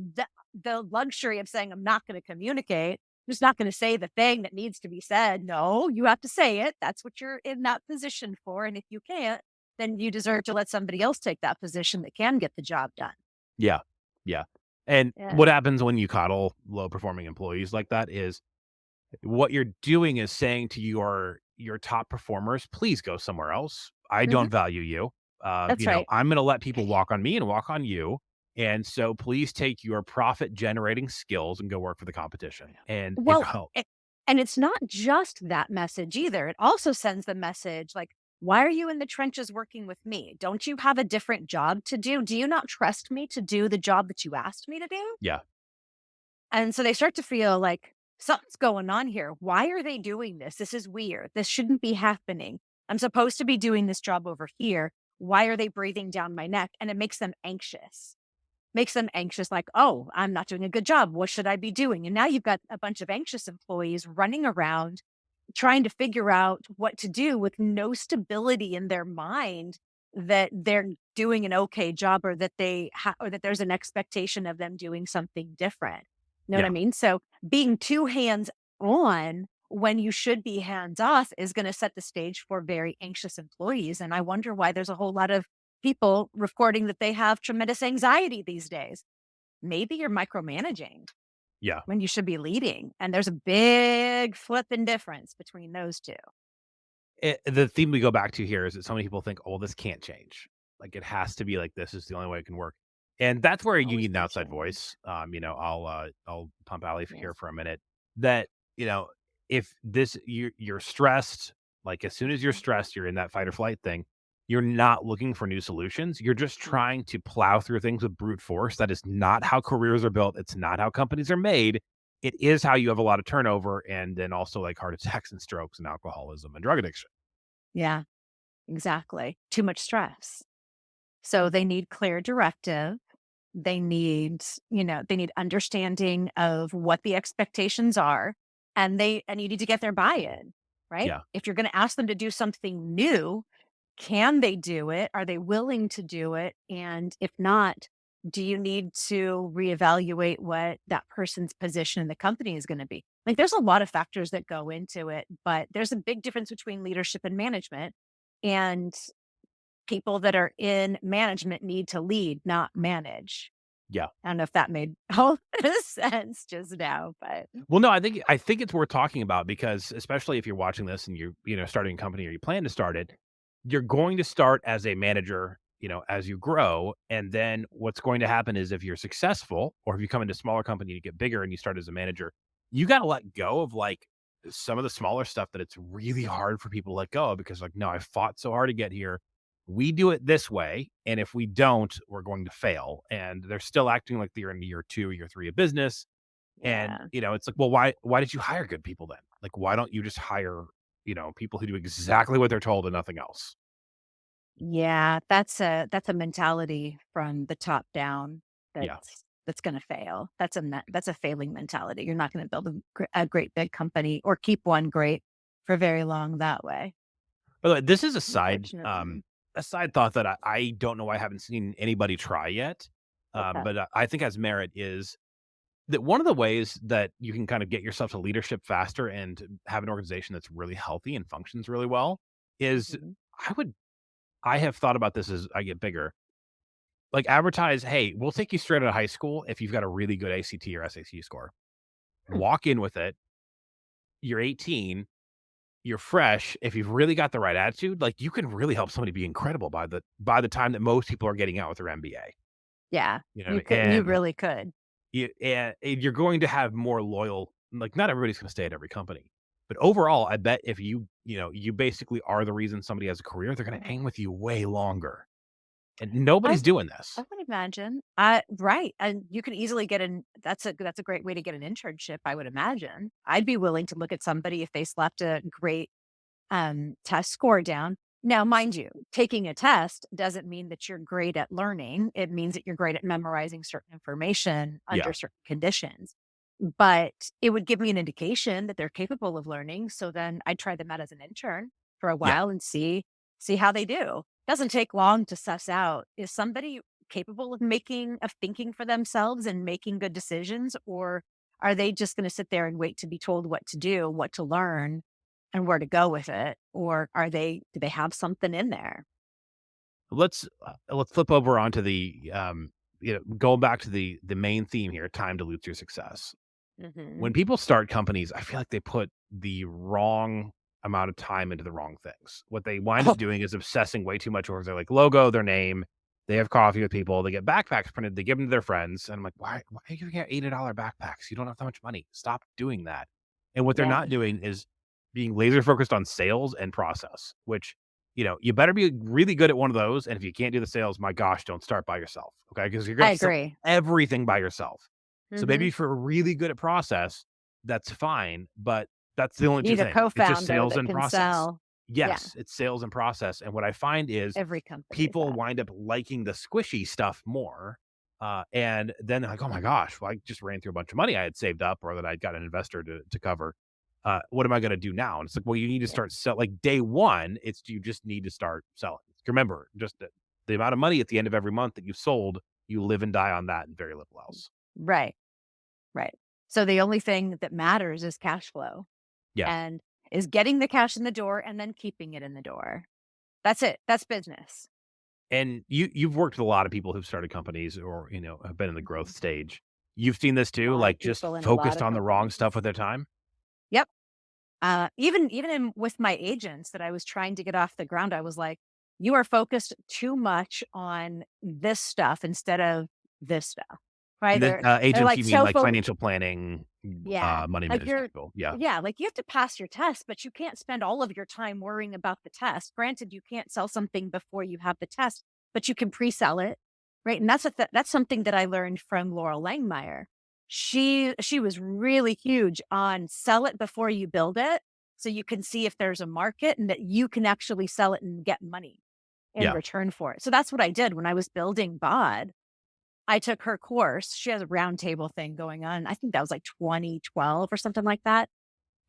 the luxury of saying, I'm not going to communicate. I'm just not going to say the thing that needs to be said. No, you have to say it. That's what you're in that position for. And if you can't, then you deserve to let somebody else take that position that can get the job done. Yeah. Yeah. And Yeah. what happens when you coddle low performing employees like that is what you're doing is saying to your top performers, "Please go somewhere else. I Hmm. don't value you. That's right. I'm gonna let people walk on me and walk on you, and so please take your profit generating skills and go work for the competition." And, Well, and it's not just that message either. It also sends the message like, why are you in the trenches working with me? Don't you have a different job to do? Do you not trust me to do the job that you asked me to do? yeah, And so they start to feel like something's going on here. Why are they doing this? This is weird. This shouldn't be happening. I'm supposed to be doing this job over here. Why are they breathing down my neck? And it makes them anxious. makes them anxious, like, "Oh, I'm not doing a good job. What should I be doing?" And now you've got a bunch of anxious employees running around trying to figure out what to do with no stability in their mind that they're doing an okay job or that or that there's an expectation of them doing something different. Know what I Yeah. mean? So being too hands on when you should be hands off is going to set the stage for very anxious employees. And I wonder why there's a whole lot of people reporting that they have tremendous anxiety these days. Maybe you're micromanaging Yeah. when you should be leading. And there's a big flipping difference between those two. The theme we go back to here is that so many people think, "Oh, well, this can't change. Like, it has to be like this is the only way it can work." And that's where you Always need an gonna outside change. voice. I'll pump Alli here Yes. for a minute. That, if you're stressed, like, as soon as you're Mhm. stressed, you're in that fight or flight thing, you're not looking for new solutions. You're just Mm. trying to plow through things with brute force. That is not how careers are built. It's not how companies are made. It is how you have a lot of turnover and then also, like, heart attacks and strokes and alcoholism and drug addiction. Yeah, exactly. Too much stress. So they need clear directive. They need, they need understanding of what the expectations are and you need to get their buy-in, right? Yeah. If you're going to ask them to do something new, can they do it? Are they willing to do it? And if not, do you need to reevaluate what that person's position in the company is going to be? Like there's a lot of factors that go into it, but there's a big difference between leadership and management. And people that are in management need to lead, not manage. Yeah. I don't know if that made all the sense just now, but Well, no, I think it's worth talking about because especially if you're watching this and you're, starting a company or you plan to start it, you're going to start as a manager, as you grow. And then what's going to happen is if you're successful or if you come into a smaller company, you get bigger and you start as a manager, you got to let go of like some of the smaller stuff that it's really hard for people to let go of because like, no, I fought so hard to get here. We do it this way. And if we don't, we're going to fail. And they're still acting like they're in year 2, year 3 of business and, yeah. it's like, well, why did you hire good people then? Like, why don't you just hire, people who do exactly what they're told and nothing else? Yeah, that's a mentality from the top down Yeah. that's gonna fail. That's a failing mentality. You're not gonna build a great big company or keep one great for very long that way, By the way, this is a unfortunately. side thought that I don't know why I haven't seen anybody try yet. What's up? But I think has merit is that one of the ways that you can kind of get yourself to leadership faster and have an organization that's really healthy and functions really well is Mhm. I would I have thought about this as I get bigger. Like advertise, hey, we'll take you straight out of high school if you've got a really good ACT or SAT score. Hmm, Walk in with it. You're 18, you're fresh. If you've really got the right attitude, like you can really help somebody be incredible by the time that most people are getting out with their MBA. yeah, You know what you I mean? could you really could. And you're going to have more loyal. Like not everybody's going to stay at every company, but overall, I bet if you basically are the reason somebody has a career, they're going to hang with you way longer. And I nobody's doing I this. would imagine. Right, and you could easily get an that's a great way to get an internship, I would imagine. I'd be willing to look at somebody if they slapped a great, test score down. Now, mind you, taking a test doesn't mean that you're great at learning. It means that you're great at memorizing certain information under Yeah, certain conditions. But it would give me an indication that they're capable of learning, so then I'd try them out as an intern for a yeah. while and see how they do. Doesn't take long to suss out, is somebody capable of thinking for themselves and making good decisions, or are they just gonna sit there and wait to be told what to do, what to learn, and where to go with it? Or do they have something in there? Let's flip over onto the going back to the main theme here. Time dilutes your success. When Mhm. people start companies, I feel like they put the wrong amount of time into the wrong things. What they wind up doing is obsessing way too much over their like logo, their name. They have coffee with people. They get backpacks printed. They give them to their friends. And I'm like, why are you giving out $80 backpacks? You don't have that much money. Stop doing that. And what they're Yeah, not doing is being laser focused on sales and process, which, you better be really good at one of those. And if you can't do the sales, my gosh, don't start by yourself. Okay. Because you're going I to sell agree. everything by yourself. So maybe Mhm. if you're really good at process, that's fine, but that's the only You 2 need a things. It's just co-founder sales that and can process. sell. Yeah, Yes, it's sales and process, and what I find is every company is people that. wind up liking the squishy stuff more, And then they're like, "Oh my gosh, well, I just ran through a bunch of money I had saved up or that I'd got an investor to cover. What am I gonna do now?" And it's like, well, you need to start sell like day one, it's you just need to start selling. Remember, just the amount of money at the end of every month that you've sold, you live and die on that and very little else. Right, right. So the only thing that matters is cash flow Yeah. and is getting the cash in the door and then keeping it in the door. That's it. That's business. And you've worked with a lot of people who've started companies or, have been in the growth Mhm. stage. You've seen this A too, lot of like just people in a lot focused of on the wrong stuff companies. with their time? Yep. With my agents that I was trying to get off the ground, I was like, "You are focused too much on this stuff instead of this stuff." Right? And then, They're agents, like you mean so like fo financial planning, yeah, money like management people. Yeah. like you have to pass your test, but you can't spend all of your time worrying about the test. Granted, you can't sell something before you have the test, but you can pre-sell it, right? And that's something that I learned from Laurel Langmeyer. She was really huge on sell it before you build it, so you can see if there's a market and that you can actually sell it and get money in Yeah. return for it. So that's what I did when I was building BOD. I took her course. She has a roundtable thing going on. I think that was like 2012 or something like that.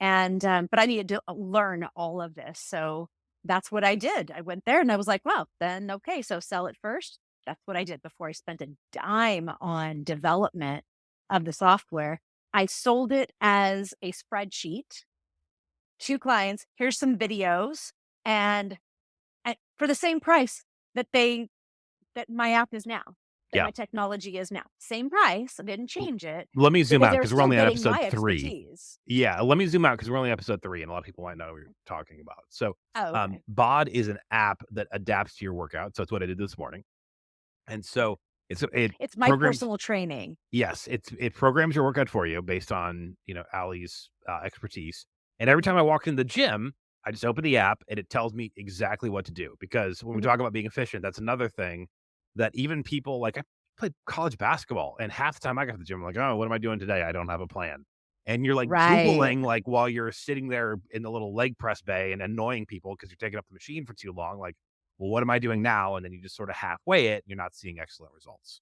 And, but I needed to learn all of this. So that's what I did. I went there and I was like, well, then, okay, so sell it first. That's what I did before I spent a dime on development of the software. I sold it as a spreadsheet to clients. Here's some videos and for the same price that that my app is now, that Yeah. my technology is now. Same price, I didn't L change it Let me zoom because out they're because 'cause we're still only on getting episode my 3. expertise. Yeah, let me zoom out because 'cause we're only on episode 3, and a lot of people might not know what you're talking about. So, Oh, okay. BOD is an app that adapts to your workout, so it's what I did this morning. And so it It's my programs personal training. yes, it programs your workout for you based on, Alli's, expertise, and every time I walk in the gym, I just open the app and it tells me exactly what to do, because when we Mhm. talk about being efficient, that's another thing that even people like I played college basketball, and half the time I got to the gym, I'm like, "Oh, what am I doing today? I don't have a plan." And you're, like, Right. Googling, like, while you're sitting there in the little leg press bay and annoying people because 'cause you're taking up the machine for too long, like, "Well, what am I doing now?" And then you just sorta halfway it, and you're not seeing excellent results.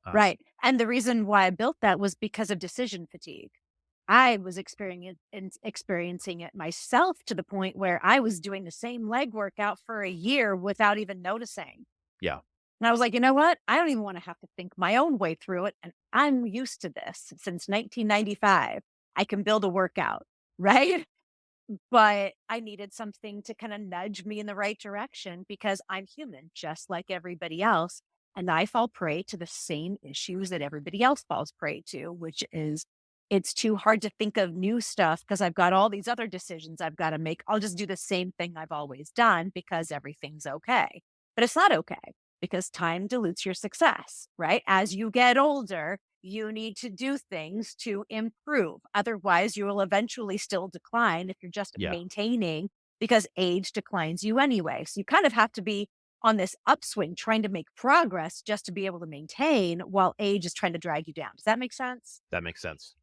Uh, Right. And the reason why I built that was because of decision fatigue. I was experiencing it myself to the point where I was doing the same leg workout for a year without even noticing. yeah, And I was like, you know what? I don't even want to have to think my own way through it. And I'm used to this since 1995. I can build a workout, right? But I needed something to kinda nudge me in the right direction because I'm human just like everybody else, and I fall prey to the same issues that everybody else falls prey to, which is it's too hard to think of new stuff because 'cause I've got all these other decisions I've gotta make. I'll just do the same thing I've always done because everything's okay. But it's not okay because time dilutes your success, right? As you get older, you need to do things to improve. Otherwise, you will eventually still decline if you're just yeah. maintaining because age declines you anyway. So you kind of have to be on this upswing trying to make progress just to be able to maintain while age is trying to drag you down. Does that make sense? That makes sense.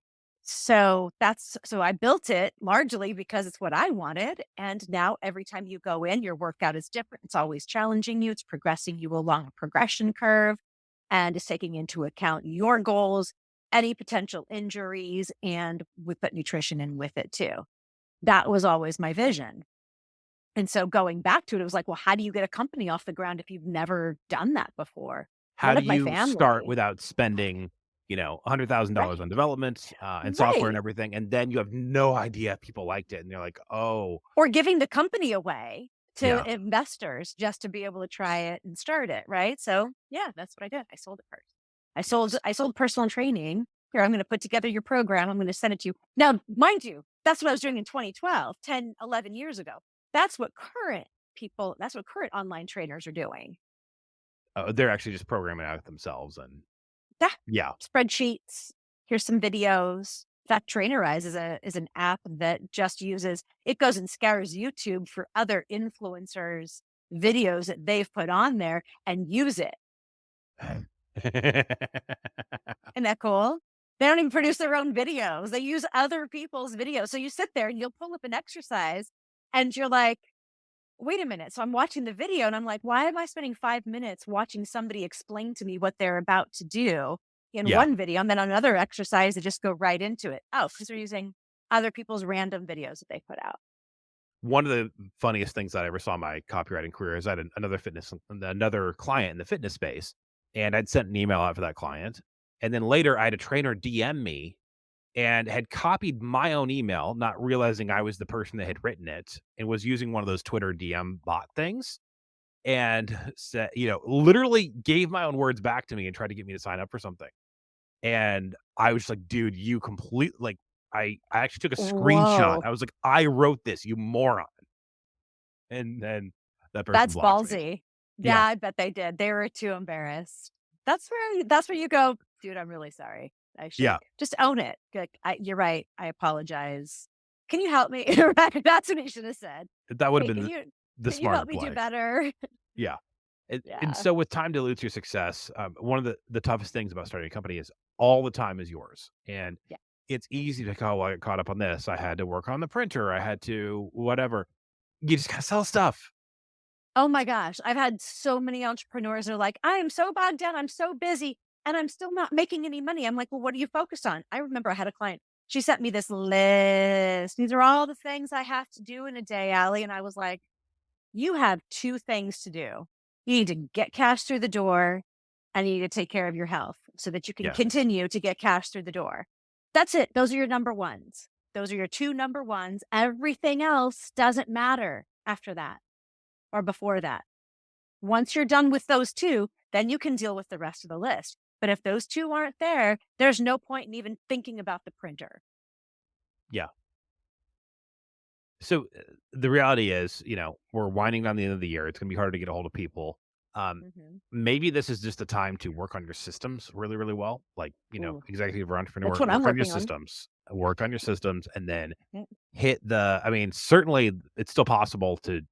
So I built it largely because it's what I wanted. And now every time you go in, your workout is different. It's always challenging you. It's progressing you along a progression curve and is taking into account your goals, any potential injuries, and we put nutrition in with it too. That was always my vision. And so going back to it, it was like, well, how do you get a company off the ground if you've never done that before? How None do of my you start family. without spending, $100,000 Right. on development, and software and Right. everything, and then you have no idea if people liked it, and you're like, "Oh." Or giving the company away Yeah. to investors just to be able to try it and start it, right? So, yeah, that's what I did. I sold it first. Nice. I sold personal training. Here, I'm gonna put together your program. I'm gonna send it to you. Now, mind you, that's what I was doing in 2012, 10, 11 years ago. That's what current online trainers are doing. They're actually just programming out themselves and Yeah. yeah. Spreadsheets. Here's some videos. In fact, Trainerize is an app that just uses it goes and scours YouTube for other influencers' videos that they've put on there and use it. Isn't that cool? They don't even produce their own videos. They use other people's videos. So you sit there and you'll pull up an exercise and you're like, wait a minute. So I'm watching the video and I'm like, why am I spending 5 minutes watching somebody explain to me what they're about to do in Yeah. one video? And then on another exercise, they just go right into it. Oh, because they're using other people's random videos that they put out. One of the funniest things that I ever saw in my copywriting career is I had another client in the fitness space, and I'd sent an email out for that client, and then later I had a trainer DM me and had copied my own email, not realizing I was the person that had written it, and was using one of those Twitter DM bot things, and said, literally gave my own words back to me and tried to get me to sign up for something. And I was just like, "Dude, you complete like." I actually took a screenshot. Whoa. I was like, "I wrote this, you moron." And then that person That's blocked me. ballsy. Yeah, Yeah, I bet they did. They were too embarrassed. That's where you go, "Dude, I'm really sorry. I should" yeah, just own it. Like, "You're right. I apologize. Can you help me?" Right, that's what he should have said. that would've "Hey, been the can you smarter help me do play. better?" Yeah. And Yeah. so with time dilutes your success, one of the toughest things about starting a company is all the time is yours, and Yeah. it's easy to go, "Well, I got caught up on this. I had to work on the printer. I had to whatever." You just gotta sell stuff. Oh my gosh, I've had so many entrepreneurs that are like, "I am so bogged down, I'm so busy, and I'm still not making any money." I'm like, "Well, what are you focused on?" I remember I had a client, she sent me this list. "These are all the things I have to do in a day, Allie," and I was like, "You have 2 things to do. You need to get cash through the door, and you need to take care of your health so that you can Yeah, continue to get cash through the door. That's it. Those are your number ones. Those are your 2 number ones. Everything else doesn't matter after that or before that. Once you're done with those 2, then you can deal with the rest of the list. But if those 2 aren't there, there's no point in even thinking about the printer." yeah. So, the reality is, we're winding down the end of the year. It's gonna be hard to get a hold of people. Um, Mhm. Maybe this is just the time to work on your systems really, really well. Like, Ooh, executive or that's entrepreneur, what I'm working on. and then Mm. I mean, certainly it's still possible to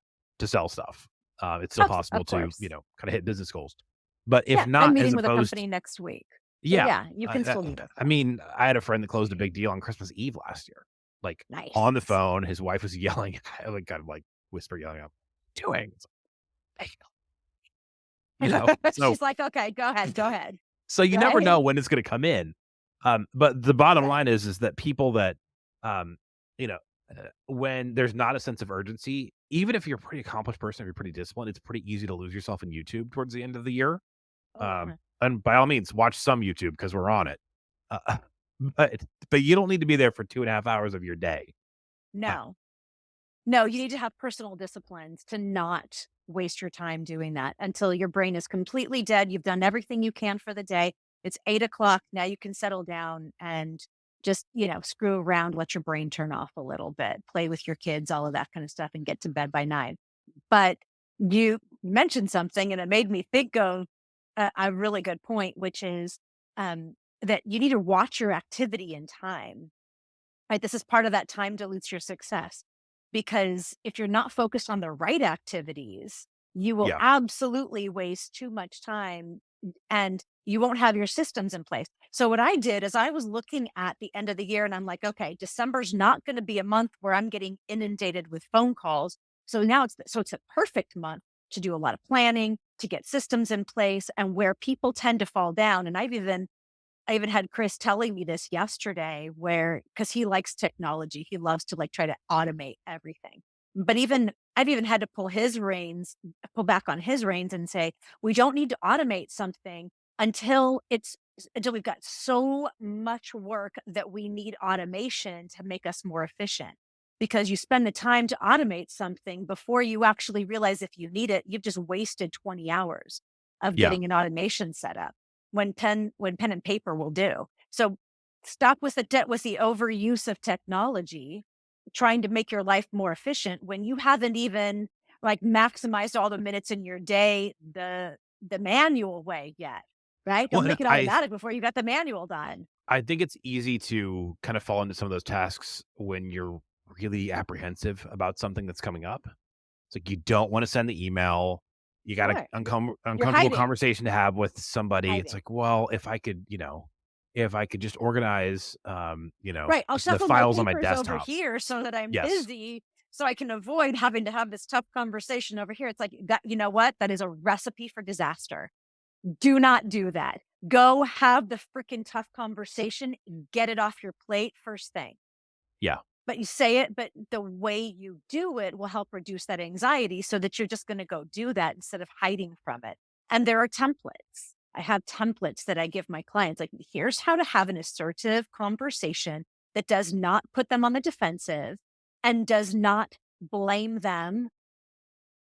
sell stuff. It's still possible Of to, course. kinda hit business goals. But if Yeah, I'm not, as meeting with a opposed company next week. So, yeah, yeah, you can still meet with I them. mean, I had a friend that closed a big deal on Christmas Eve last year. Like, Nice. on the phone, his wife was yelling, like, kind of like whisper yelling out, "Doing?" It's like, so She's like, "Okay, go ahead, go ahead." you never Right? know when it's gonna come in. But the bottom Right. line is that people that, um, you know, when there's not a sense of urgency, even if you're a pretty accomplished person, if you're pretty disciplined, it's pretty easy to lose yourself in YouTube towards the end of the year. Oh, yeah. And by all means, watch some YouTube because 'cause we're on it. Uh, but you don't need to be there for 2.5 hours of your day. Uh, No. No, you need to have personal disciplines to not waste your time doing that until your brain is completely dead. You've done everything you can for the day. It's 8 o'clock. Now you can settle down and just, screw around, let your brain turn off a little bit, play with your kids, all of that kind of stuff, and get to bed by 9. But you mentioned something and it made me think of a really good point, which is that you need to watch your activity in time. Right? This is part of that time dilutes your success. Because if you're not focused on the right activities, you will yeah. absolutely waste too much time and you won't have your systems in place. So what I did is I was looking at the end of the year and I'm like, okay, December's not going to be a month where I'm getting inundated with phone calls. So now it's a perfect month to do a lot of planning, to get systems in place and where people tend to fall down. And I even had Chris telling me this yesterday where because he likes technology, he loves to, like, try to automate everything. But even I've even had to pull back on his reins and say, "We don't need to automate something until we've got so much work that we need automation to make us more efficient." Because you spend the time to automate something before you actually realize if you need it, you've just wasted 20 hours of Yeah. getting an automation set up when pen and paper will do. So stop with the overuse of technology, trying to make your life more efficient when you haven't even like maximized all the minutes in your day the manual way yet. Right? Well, Don't and make it automatic before you got the manual done. I think it's easy to kind of fall into some of those tasks when you're really apprehensive about something that's coming up. It's like you don't wanna send the email. You got a Sure. You're uncomfortable hiding. conversation to have with somebody. It's Hiding. like, well, if I could just organize, Right. I'll the shuffle my files on my papers over desktop. here so that I'm Yes. busy so I can avoid having to have this tough conversation over here. It's like that, you know what? That is a recipe for disaster. Do not do that. Go have the freaking tough conversation, get it off your plate first thing. Yeah. But you say it, but the way you do it will help reduce that anxiety so that you're just going to go do that instead of hiding from it. And there are templates. I have templates that I give my clients like, here's how to have an assertive conversation that does not put them on the defensive and does not blame them,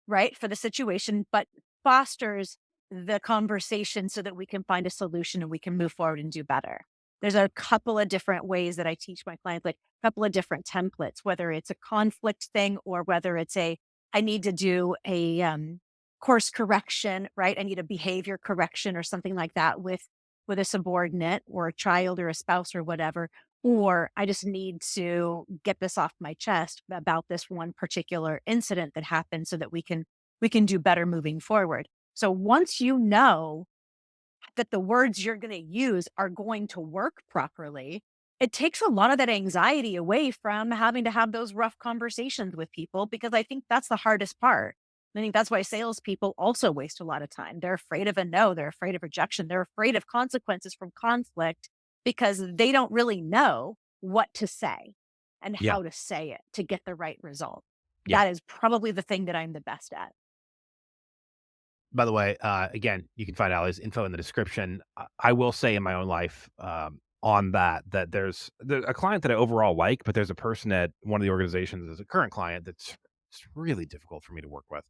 right, for the situation, but fosters the conversation so that we can find a solution and we can move forward and do better. There's a couple of different ways that I teach my clients, like a couple of different templates, whether it's a conflict thing or whether it's I need to do a course correction, right? I need a behavior correction or something like that with a subordinate or a child or a spouse or whatever. Or I just need to get this off my chest about this one particular incident that happened so that we can do better moving forward. So once you know that the words you're going to use are going to work properly, it takes a lot of that anxiety away from having to have those rough conversations with people because I think that's the hardest part. I think that's why salespeople also waste a lot of time. They're afraid of a no, they're afraid of rejection, they're afraid of consequences from conflict because they don't really know what to say and Yeah. how to say it to get the right result. Yeah. That is probably the thing that I'm the best at. By the way, again, you can find Alli's info in the description. I will say in my own life, on that there's a client that I overall like, but there's a person at one of the organizations as a current client that's it's really difficult for me to work with.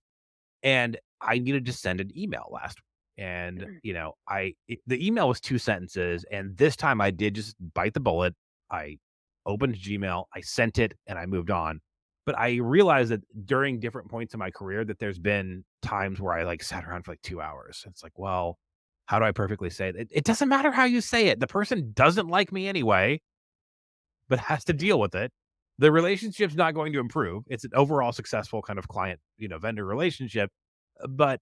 And I needed to send an email last week. And, the email was 2 sentences, and this time I did just bite the bullet. I opened Gmail, I sent it, and I moved on. But I realized that during different points in my career that there's been times where I, like, sat around for, like, 2 hours. It's like, well, how do I perfectly say it? It doesn't matter how you say it. The person doesn't like me anyway, but has to deal with it. The relationship's not going to improve. It's an overall successful kind of client, vendor relationship. But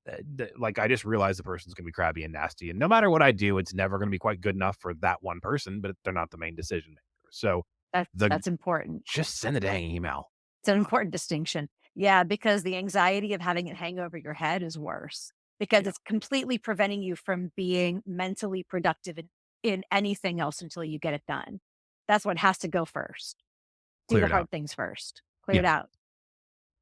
like, I just realized the person's going to be crabby and nasty. And no matter what I do, it's never going to be quite good enough for that one person, but they're not the main decision maker. So the That's important. just send the dang email. It's an important distinction. Yeah, because the anxiety of having it hang over your head is worse because Yeah. it's completely preventing you from being mentally productive in anything else until you get it done. That's what has to go first. Do Clear the it out. hard things first. Clear Yeah. it out.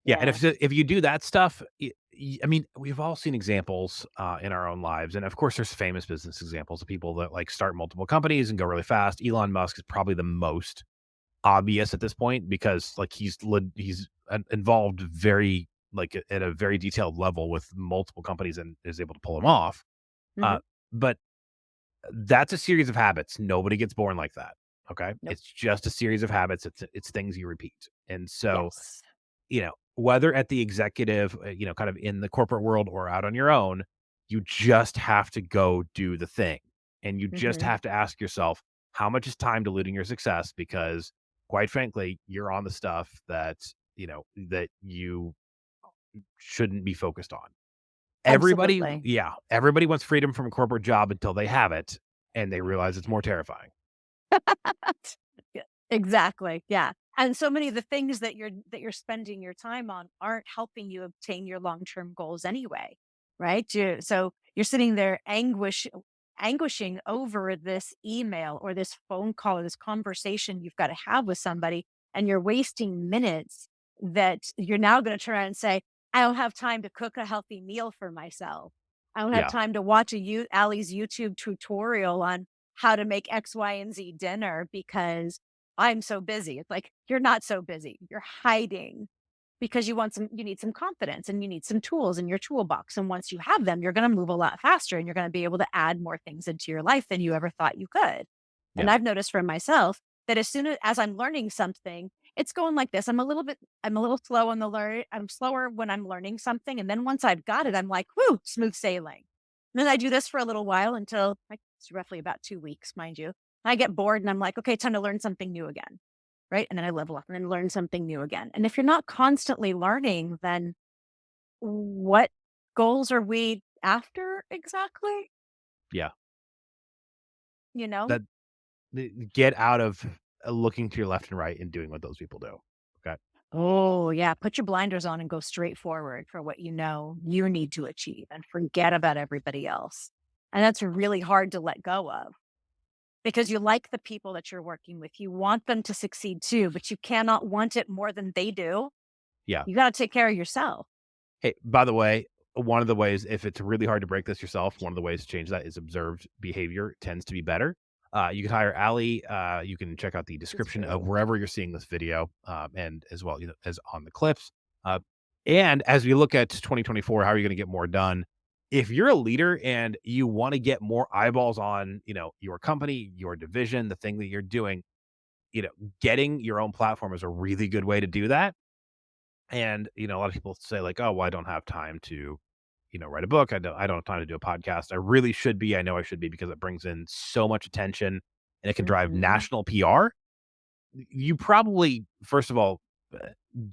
Yeah. And Yeah. if you do that stuff, I mean, we've all seen examples in our own lives. And of course, there's famous business examples of people that like start multiple companies and go really fast. Elon Musk is probably the most obvious at this point because like involved very like at a very detailed level with multiple companies and is able to pull them off. Mhm. Uh, but that's a series of habits. Nobody gets born like that. Okay, Nope. it's just a series of habits. It's things you repeat, and so Yes. whether at the executive, kind of in the corporate world or out on your own, you just have to go do the thing. And you just Mhm. have to ask yourself, how much is time diluting your success? Because quite frankly, you're on the stuff that you shouldn't be focused on. Absolutely. Everybody wants freedom from a corporate job until they have it and they realize it's more terrifying. Yeah, exactly, yeah, and so many of the things that you're spending your time on aren't helping you obtain your long-term goals anyway, right? So you're sitting there anguishing over this email or this phone call or this conversation you've gotta have with somebody, and you're wasting minutes that you're now gonna turn around and say, "I don't have time to cook a healthy meal for myself. I don't have Yeah. time to watch Alli's YouTube tutorial on how to make X, Y, and Z dinner because I'm so busy." It's like, you're not so busy. You're hiding because you need some confidence and you need some tools in your toolbox. And once you have them, you're going to move a lot faster and you're going to be able to add more things into your life than you ever thought you could. And Yeah. I've noticed for myself that as soon as I'm learning something, it's going like this. I'm a little slow on the learn. I'm slower when I'm learning something. And then once I've got it, I'm like, whoo, smooth sailing. And then I do this for a little while until like it's roughly about 2 weeks, mind you. I get bored and I'm like, okay, time to learn something new again. Right. And then I level up and then learn something new again. And if you're not constantly learning, then what goals are we after exactly? Yeah. You know? That get out of looking to your left and right and doing what those people do. Okay. Oh, yeah, put your blinders on and go straight forward for what you know you need to achieve and forget about everybody else. And that's really hard to let go of because you like the people that you're working with. You want them to succeed too, but you cannot want it more than they do. Yeah. You gotta take care of yourself. Hey, by the way, one of the ways, if it's really hard to break this yourself, one of the ways to change that is observed behavior tends to be better. You can hire Alli. You can check out the It's description of true. wherever you're seeing this video, and as well, as on the clips. Uh, and as we look at 2024, how are you going to get more done? If you're a leader and you want to get more eyeballs on, your company, your division, the thing that you're doing, getting your own platform is a really good way to do that. And, a lot of people say like, "Oh, well, I don't have time to, write a book. I don't have time to do a podcast. I really should be. I know I should be because it brings in so much attention and it can drive Mhm. national PR." You probably, first of all, uh,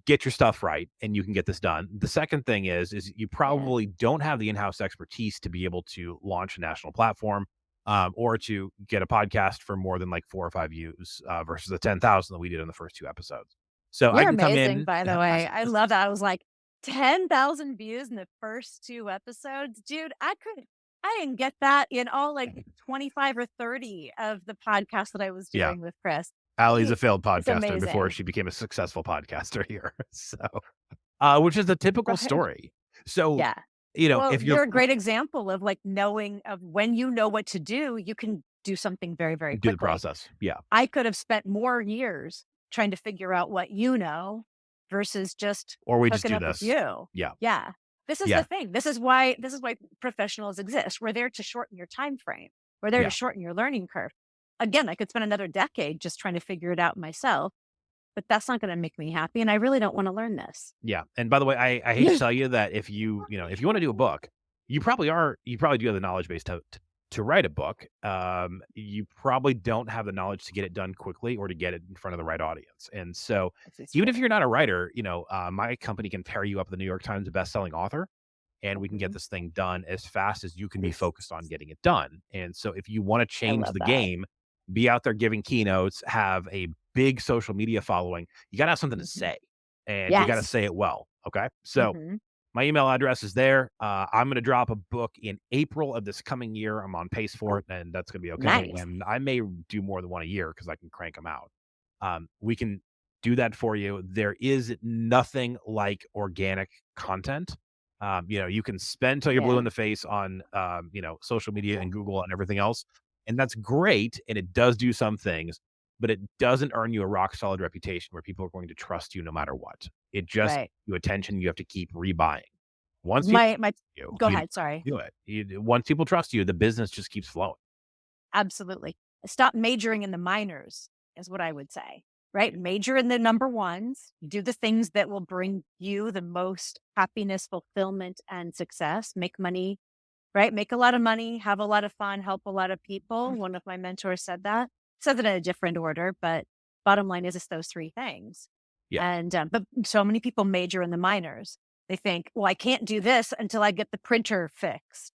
get your stuff right and you can get this done. The second thing is you Yeah. probably don't have the in-house expertise to be able to launch a national platform, or to get a podcast for more than like 4 or 5 views, versus the 10,000 that we did in the first 2 episodes. So I You're can come amazing, in. by the way. I love that. I was like, 10,000 views in the first 2 episodes? Dude, I didn't get that in all, like, 25 or 30 of the podcasts that I was Yeah. doing with Chris. Allie's He a failed It's podcaster before amazing. she became a successful podcaster here. So, which is a typical Right. story. So, Yeah. Well, if you're you're a great example of, like, knowing of when you know what to do, you can do something very, very do the quickly. process. Yeah. I could have spent more years trying to figure out what you know versus just Or we just hooking do up with this. you. Yeah. Yeah. This is the Yeah. thing. This is why professionals exist. We're there to shorten your time frame. We're there to Yeah. shorten your learning curve. Again, I could spend another decade just trying to figure it out myself, but that's not going to make me happy. And I really don't want to learn this. Yeah. And by the way, I hate to tell you that if you wanna do a book, you probably do have the knowledge base to write a book. You probably don't have the knowledge to get it done quickly or to get it in front of the right audience. And so, This is even if true. you're not a writer, my company can pair you up with the New York Times bestselling author, and we can get Mhm. this thing done as fast as you can be focused on getting it done. And so if you wanna I change love the that. game, be out there giving keynotes, have a big social media following, you gotta have something to Mhm. say, and you gotta Yes. say it well, okay? So, Hmm. my email address is there. I'm gonna drop a book in April of this coming year. I'm on pace for Oh, it, and that's gonna be okay, nice. and I may do more than 1 a year because I can crank them out. We can do that for you. There is nothing like organic content. You can spend till you're blue Yeah. in the face on, social media and Google and everything else, and that's great, and it does do some things, but it doesn't earn you a rock solid reputation where people are going to trust you no matter what. It just Right. you attention you have to keep rebuying. Once people My you, Go you ahead. Sorry. do it. Once people trust you, the business just keeps flowing. Absolutely. Stop majoring in the minors is what I would say, right? Major in the number ones, do the things that will bring you the most happiness, fulfillment, and success. Make money, right? Make a lot of money, have a lot of fun, help a lot of people. One of my mentors said that. Said it in a different order, but bottom line is it's those three things. Yeah, And but so many people major in the minors. They think, well, I can't do this until I get the printer fixed.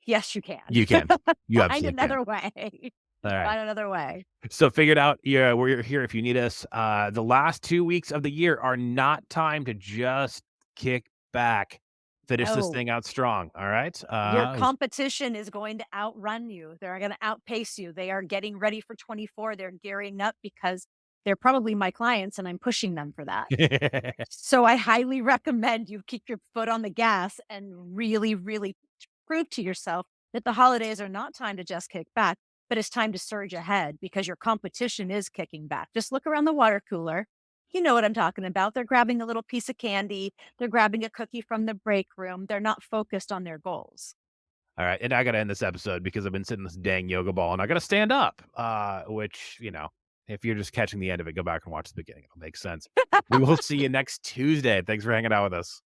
Yes, you can. you can. You Find absolutely can. another way. All right. Find another way. So figure it out. Yeah, we're here if you need us. The last 2 weeks of the year are not time to just kick back. Finish this No, thing out strong. All right. your competition is going to outrun you. They're going to outpace you. They are getting ready for 24. They're gearing up because they're probably my clients and I'm pushing them for that. So I highly recommend you keep your foot on the gas and really, really prove to yourself that the holidays are not time to just kick back, but it's time to surge ahead because your competition is kicking back. Just look around the water cooler. You know what I'm talking about. They're grabbing a little piece of candy. They're grabbing a cookie from the break room. They're not focused on their goals. All right, and I gotta end this episode because I've been sitting this dang yoga ball and I gotta stand up. Which, if you're just catching the end of it, go back and watch the beginning. It'll make sense. We will see you next Tuesday. Thanks for hanging out with us.